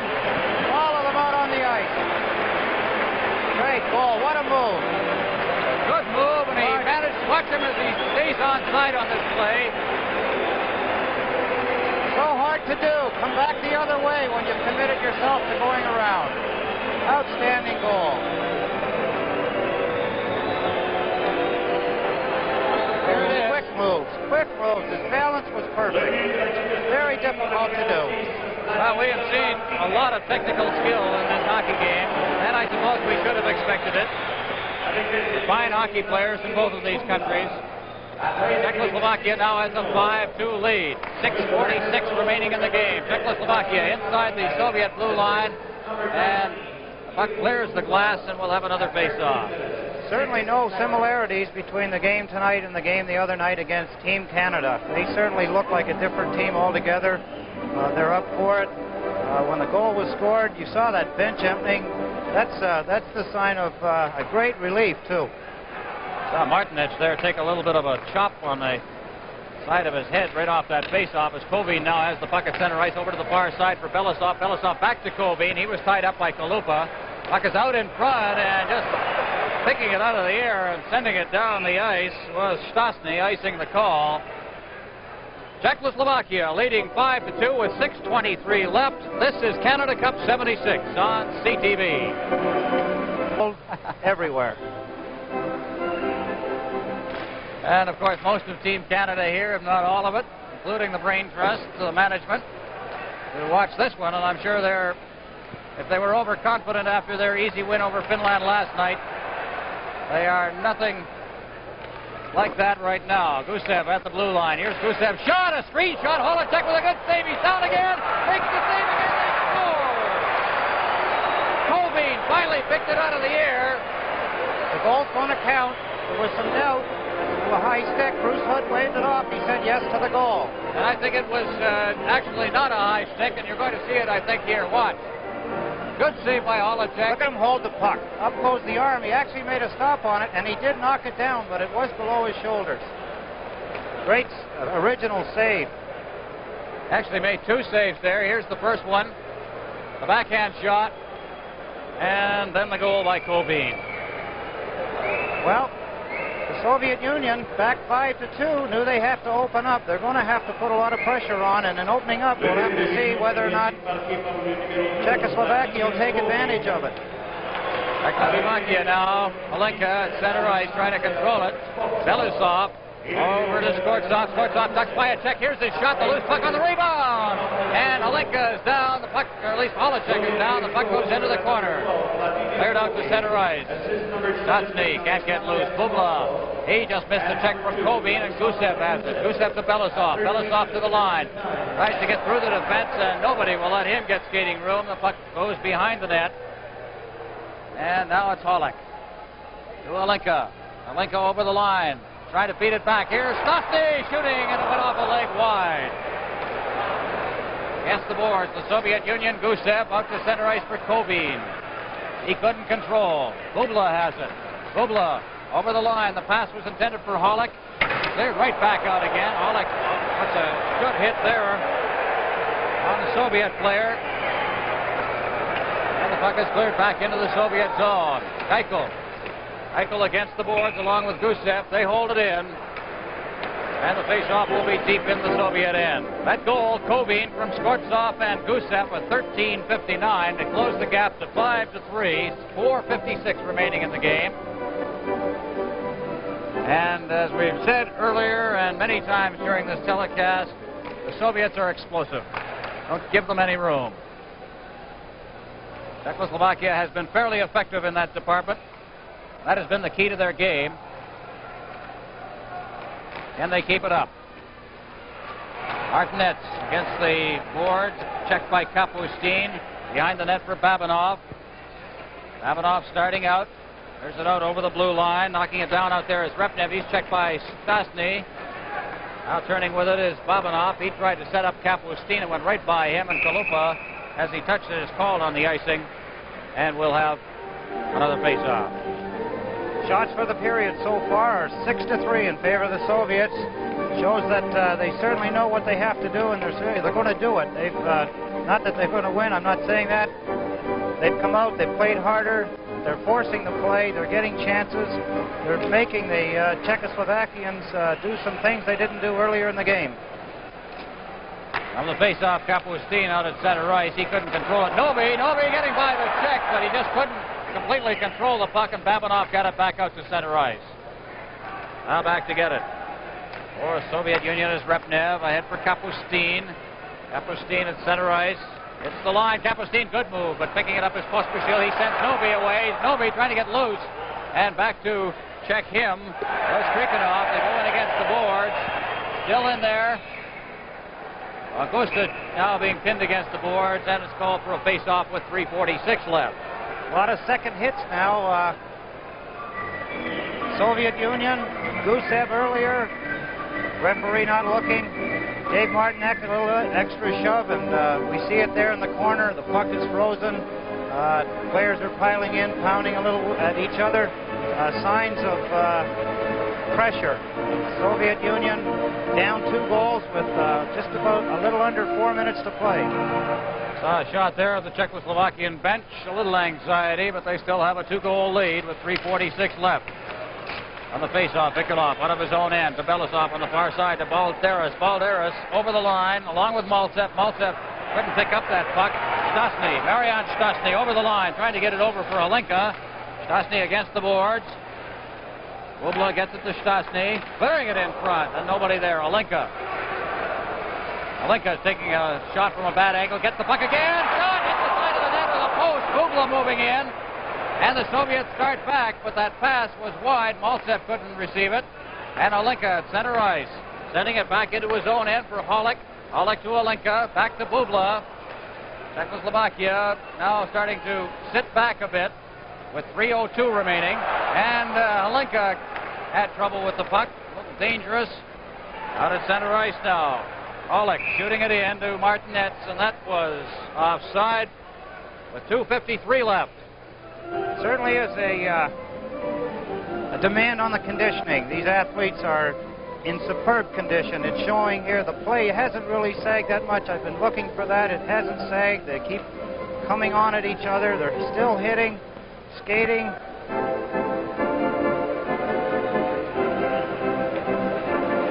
All of them out on the ice. Great goal. What a move. Good move, and he managed to watch him as he stays onside on this play. So hard to do. Come back the other way when you've committed yourself to going around. Outstanding goal. Quick moves. His balance was perfect. Very difficult to do. Well, we have seen a lot of technical skill in this hockey game, and I suppose we should have expected it. Fine hockey players in both of these countries. Czechoslovakia now has a 5-2 lead. 6:46 remaining in the game. Czechoslovakia inside the Soviet blue line, and the puck clears the glass, and we'll have another face-off. Certainly no similarities between the game tonight and the game the other night against Team Canada. They certainly look like a different team altogether. They're up for it. When the goal was scored, you saw that bench emptying. That's the sign of a great relief, too. Saw Martinich there take a little bit of a chop on the side of his head right off that face-off as Kovin now has the puck at center ice over to the far side for Belisov. Belisov back to Kovin. He was tied up by Kalupa. Puck is out in front, and just picking it out of the air and sending it down the ice was Stastny icing the call. Czechoslovakia leading 5-2 with 6:23 left. This is Canada Cup 76 on CTV. Everywhere. And of course most of Team Canada here, if not all of it, including the Brain Trust, the management, will watch this one, and I'm sure they're if they were overconfident after their easy win over Finland last night, they are nothing like that right now. Gusev at the blue line. Here's Gusev. Shot, a screen shot. Holacek with a good save. He's down again. Makes the save again. They score. Colbean finally picked it out of the air. The goal's going to count. There was some doubt. A high stick. Bruce Hood waved it off. He said yes to the goal. And I think it was actually not a high stick, and you're going to see it, I think, here. Watch. Good save by Holacek. Look at him hold the puck. Up goes the arm. He actually made a stop on it, and he did knock it down, but it was below his shoulders. Great original save. Actually made two saves there. Here's the first one. The backhand shot. And then the goal by Colbean. Well, the Soviet Union, back 5-2, knew they have to open up. They're going to have to put a lot of pressure on, and in opening up, we'll have to see whether or not Czechoslovakia will take advantage of it. Czechoslovakia now. Malenka at center ice trying to control it. Belousov over to Skvortsov. Skvortsov ducks by a check. Here's his shot. The loose puck on the rebound. And Malenka is down. The puck, or at least Holacek is down. The puck goes into the corner. Cleared out to center ice. Stastny can't get loose. Bubla. He just missed the check from Colbean, and Gusev has it. Gusev to Belousov. Belousov to the line. Tries to get through the defense, and nobody will let him get skating room. The puck goes behind the net. And now it's Holek. To Alenka. Alenka over the line. Trying to feed it back. Here's Stastny shooting, and it went off a leg wide. Against the boards, the Soviet Union. Gusev out to center ice for Colbean. He couldn't control. Bubla has it. Bubla over the line. The pass was intended for Holek. They're right back out again. Holek, that's a good hit there on the Soviet player. And the puck is cleared back into the Soviet zone. Keuchel. Keuchel against the boards along with Gusev. They hold it in. And the face-off will be deep in the Soviet end. That goal, Colbean from Skvortsov and Gusev with 13:59 to close the gap to 5-3. 4:56 remaining in the game. And as we've said earlier and many times during this telecast, the Soviets are explosive. Don't give them any room. Czechoslovakia has been fairly effective in that department. That has been the key to their game. Can they keep it up? Martinez against the boards. Checked by Kapustin. Behind the net for Babanov. Babanov starting out. There's it out over the blue line. Knocking it down out there is Repnev. He's checked by Stastny. Now turning with it is Babanov. He tried to set up Kapustin and went right by him. And Kalupa, as he touched it, is called on the icing. And we'll have another face-off. Shots for the period so far are 6-3 in favor of the Soviets. Shows that they certainly know what they have to do, and they're going to do it. They've not that they're going to win. I'm not saying that. They've come out. They've played harder. They're forcing the play. They're getting chances. They're making the Czechoslovakians do some things they didn't do earlier in the game. On the face-off, Kapustin out at center ice. He couldn't control it. Novi getting by the check, but he just couldn't completely control the puck, and Babanov got it back out to center ice. Now back to get it. For Soviet Union is Repnev. Ahead for Kapustin. Kapustin at center ice. It's the line. Kapustin, good move, but picking it up is Pospisil. He sends Novi away. Novi trying to get loose. And back to check him. There's Krikanov. They go in against the boards. Still in there. Augusta now being pinned against the boards, and it's called for a face-off with 3:46 left. A lot of second hits now. Soviet Union, Gusev earlier. Referee not looking. Dave Martinek a little extra shove, and we see it there in the corner. The puck is frozen. Players are piling in, pounding a little at each other. Signs of pressure. Soviet Union down 2 goals with just about a little under 4 minutes to play. Saw a shot there of the Czechoslovakian bench. A little anxiety, but they still have a 2-goal lead with 3:46 left. On the face-off, Ikonov out of his own end to Belousov on the far side to Balderas. Balderas over the line along with Maltsev. Maltsev couldn't pick up that puck. Stastny, Marian Stastny over the line, trying to get it over for Alenka. Stastny against the boards. Bubla gets it to Stastny, clearing it in front, and nobody there. Alenka. Alenka is taking a shot from a bad angle. Gets the puck again. Shot hits the side of the net with a pole. Bubla moving in. And the Soviets start back, but that pass was wide. Maltsev couldn't receive it. And Olenka at center ice, sending it back into his own end for Hollick. Hollick to Olenka, back to Bubla. Czechoslovakia now starting to sit back a bit with 3:02 remaining. And Olenka had trouble with the puck. A little dangerous. Out at center ice now. Hollick shooting it in to Martinez, and that was offside with 2:53 left. Certainly is a demand on the conditioning. These athletes are in superb condition. It's showing here. The play hasn't really sagged that much. I've been looking for that. It hasn't sagged. They keep coming on at each other. They're still hitting, skating.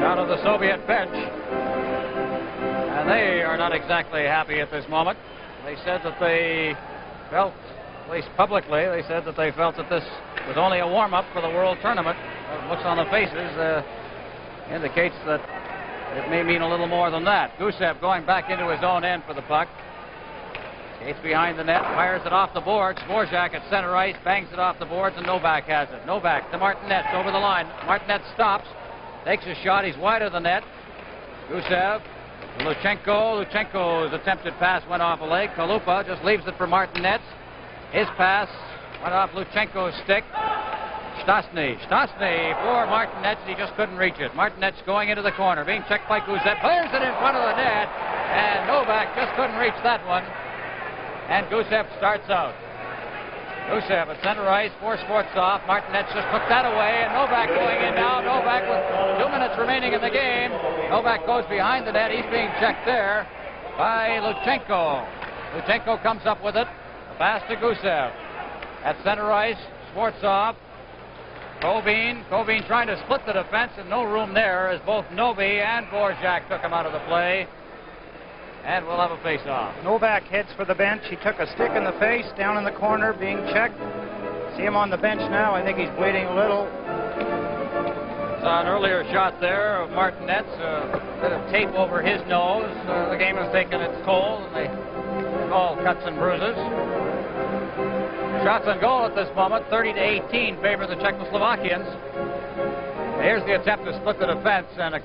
Out of the Soviet bench. And they are not exactly happy at this moment. They said that they felt, at least publicly, they said that they felt that this was only a warm-up for the World Tournament. Looks on the faces indicates that it may mean a little more than that. Gusev going back into his own end for the puck. Skates behind the net, fires it off the boards. Dvorak at center ice, bangs it off the boards, and Novak has it. Novak to Martinez over the line. Martinez stops, takes a shot. He's wide of the net. Gusev, Luchenko. Luchenko's attempted pass went off a leg. Kalupa just leaves it for Martinez. His pass went off Luchenko's stick. Stastny for Martinez. He just couldn't reach it. Martinez going into the corner, being checked by Gusev. Clears it in front of the net, and Novak just couldn't reach that one. And Gusev starts out. Gusev at center ice, forced off. Martinez just took that away, and Novak going in now. Novak with 2 minutes remaining in the game. Novak goes behind the net. He's being checked there by Luchenko. Luchenko comes up with it. A pass to Gusev. At center ice, Schwarzkopf. Kovin trying to split the defense, and no room there as both Novi and Dvorak took him out of the play. And we'll have a face-off. Novak heads for the bench. He took a stick in the face, down in the corner, being checked. See him on the bench now. I think he's bleeding a little. Saw an earlier shot there of Martinez. A bit of tape over his nose. The game has taken its toll, and they call cuts and bruises. Shots on goal at this moment, 30-18, favor the Czechoslovakians. Here's the attempt to split the defense, and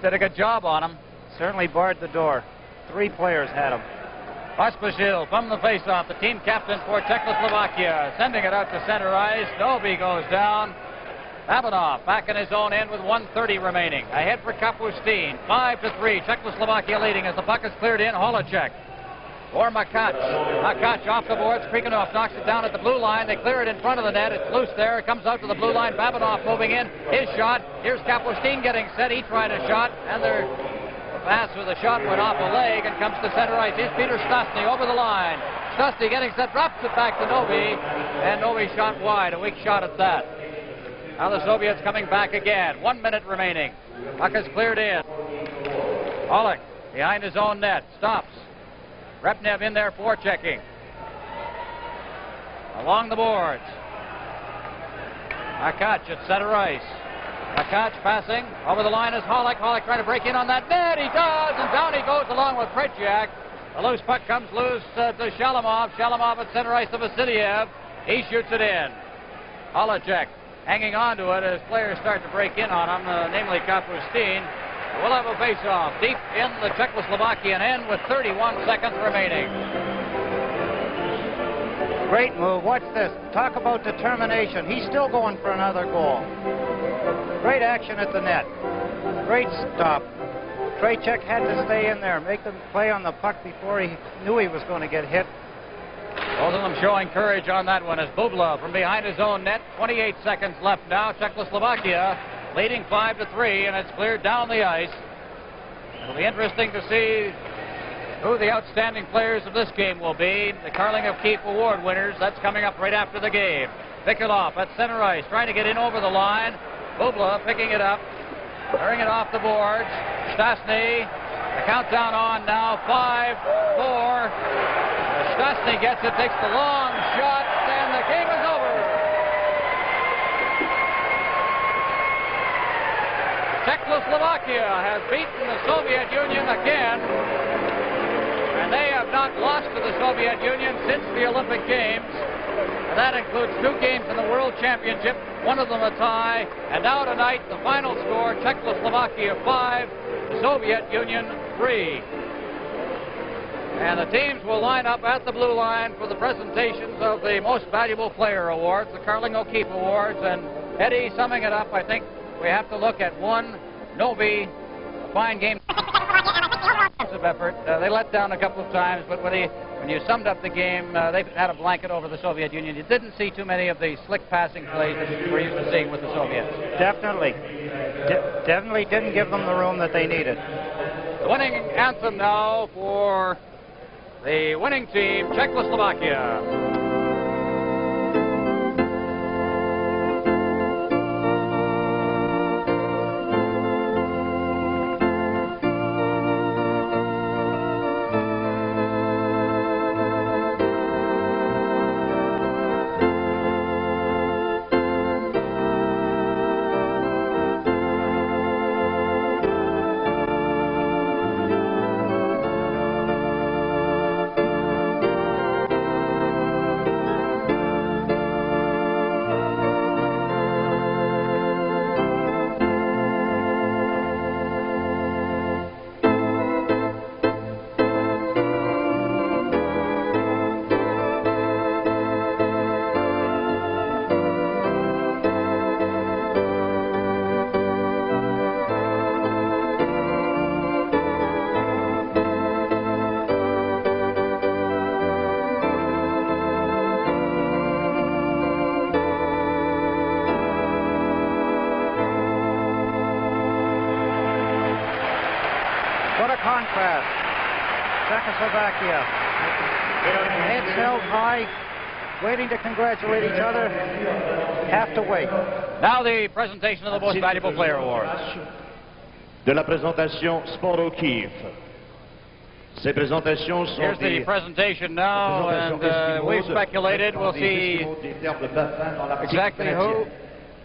did a good job on him. Certainly barred the door. 3 players had him. Pospisil from the faceoff, the team captain for Czechoslovakia, sending it out to center ice. Novi goes down. Babanov back in his own end with 1:30 remaining. Ahead for Kapustin, 5-3. Czechoslovakia leading as the puck is cleared in. Holacek or Makac. Makac off the boards. Kriganov knocks it down at the blue line. They clear it in front of the net. It's loose there. It comes out to the blue line. Babanov moving in. His shot. Here's Kapustin getting set. He tried a shot, and the pass with a shot went off a leg and comes to center ice. Here's Peter Stastny over the line. Stastny getting set, drops it back to Novi, and Novi shot wide. A weak shot at that. Now the Soviets coming back again. 1 minute remaining. Puck is cleared in. Hollick behind his own net. Stops. Repnev in there forechecking. Along the boards. Makac at center ice. Makac passing. Over the line is Hollick. Hollick trying to break in on that net. He does, and down he goes along with Pretiak. The loose puck comes loose to Shalamov. Shalamov at center ice to Vasiliev. He shoots it in. Holacek hanging on to it as players start to break in on him, namely Kapustin. We'll have a face-off deep in the Czechoslovakian end with 31 seconds remaining. Great move. Watch this. Talk about determination. He's still going for another goal. Great action at the net. Great stop. Treychek had to stay in there, make them play on the puck before he knew he was going to get hit. Both of them showing courage on that one as Bubla from behind his own net. 28 seconds left now. Czechoslovakia leading 5-3, and it's cleared down the ice. It'll be interesting to see who the outstanding players of this game will be. The Carling of Keefe Award winners. That's coming up right after the game. Vikolov at center ice, trying to get in over the line. Bubla picking it up, clearing it off the boards. Stastny, the countdown on now. 5-4. Stastny gets it, takes the long shot, and the game is over. Czechoslovakia has beaten the Soviet Union again, and they have not not lost to the Soviet Union since the Olympic Games. And that includes 2 games in the World Championship, one of them a tie. And now tonight, the final score, Czechoslovakia 5, the Soviet Union 3. And the teams will line up at the blue line for the presentations of the Most Valuable Player Awards, the Carling O'Keefe Awards. And Eddie, summing it up, I think we have to look at one, Novi, a fine game of effort. They let down a couple of times, but when you summed up the game, they had a blanket over the Soviet Union. You didn't see too many of the slick passing plays that we're used to seeing with the Soviets. Definitely. Definitely didn't give them the room that they needed. The winning anthem now for the winning team, Czechoslovakia. What a contrast. Czechoslovakia. Heads held high, waiting to congratulate each other. Have to wait. Now the presentation of the Most Valuable Player Awards. De la présentation Sport-ХОККЕЙ. Ces présentations sont Here's the presentation now, and we've speculated. We'll see exactly who.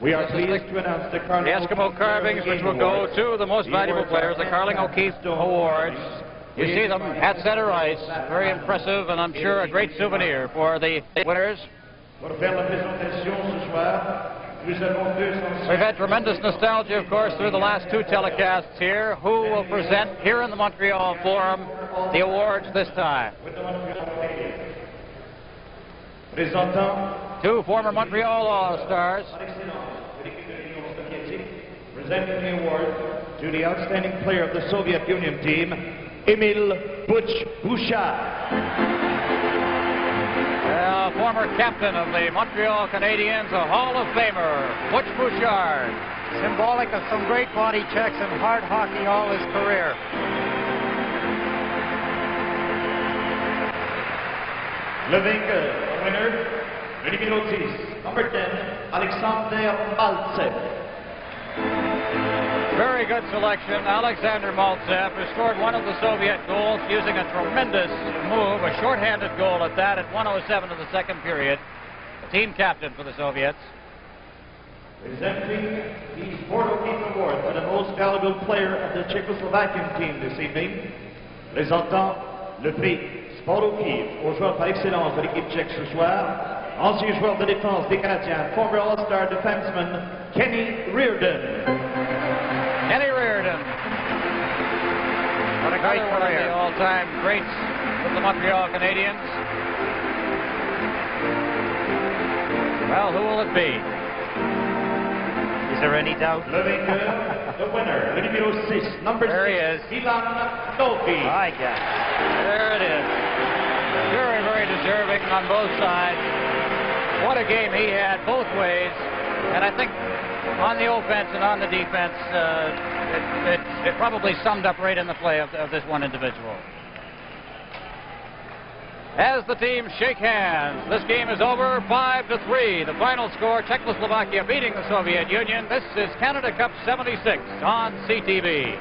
We are pleased to announce the Eskimo carvings, which will go to the Most Valuable Players, the Carling O'Keefe Awards. You see them at center ice. Very impressive, and I'm sure a great souvenir for the winners. We've had tremendous nostalgia, of course, through the last 2 telecasts here. Who will present here in the Montreal Forum the awards this time? 2 former Montreal All-Stars. Presenting the award to the outstanding player of the Soviet Union team, Emil Butch Bouchard. Former captain of the Montreal Canadiens, a Hall of Famer, Butch Bouchard. Symbolic of some great body checks and hard hockey all his career. Le vainqueur, the winner, le numéro 10, number 10, Alexander Maltsev. Very good selection. Alexander Maltsev, who scored one of the Soviet goals using a tremendous move, a shorthanded goal at that, at 1:07 of the second period. The team captain for the Soviets. Presenting the Sport-ХОККЕЙ Award for the most valuable player of the Czechoslovakian team this evening, présentant le prix Sport-ХОКKEY aux joueurs par excellence de l'équipe tchèque ce soir, ancien joueur de défense des Canadiens, former All-Star defenseman Kenny Reardon. Kenny Reardon. What a great Another one of career. the all-time greats of the Montreal Canadiens. Well, who will it be? Is there any doubt? Le vainqueur, the winner, le numéro 6, number There he 6, is. Ivan Novi. I guess. There it is. Very, very deserving on both sides. What a game he had both ways. And I think on the offense and on the defense, it probably summed up right in the play of this one individual. As the teams shake hands, this game is over 5-3. The final score, Czechoslovakia beating the Soviet Union. This is Canada Cup 76 on CTV.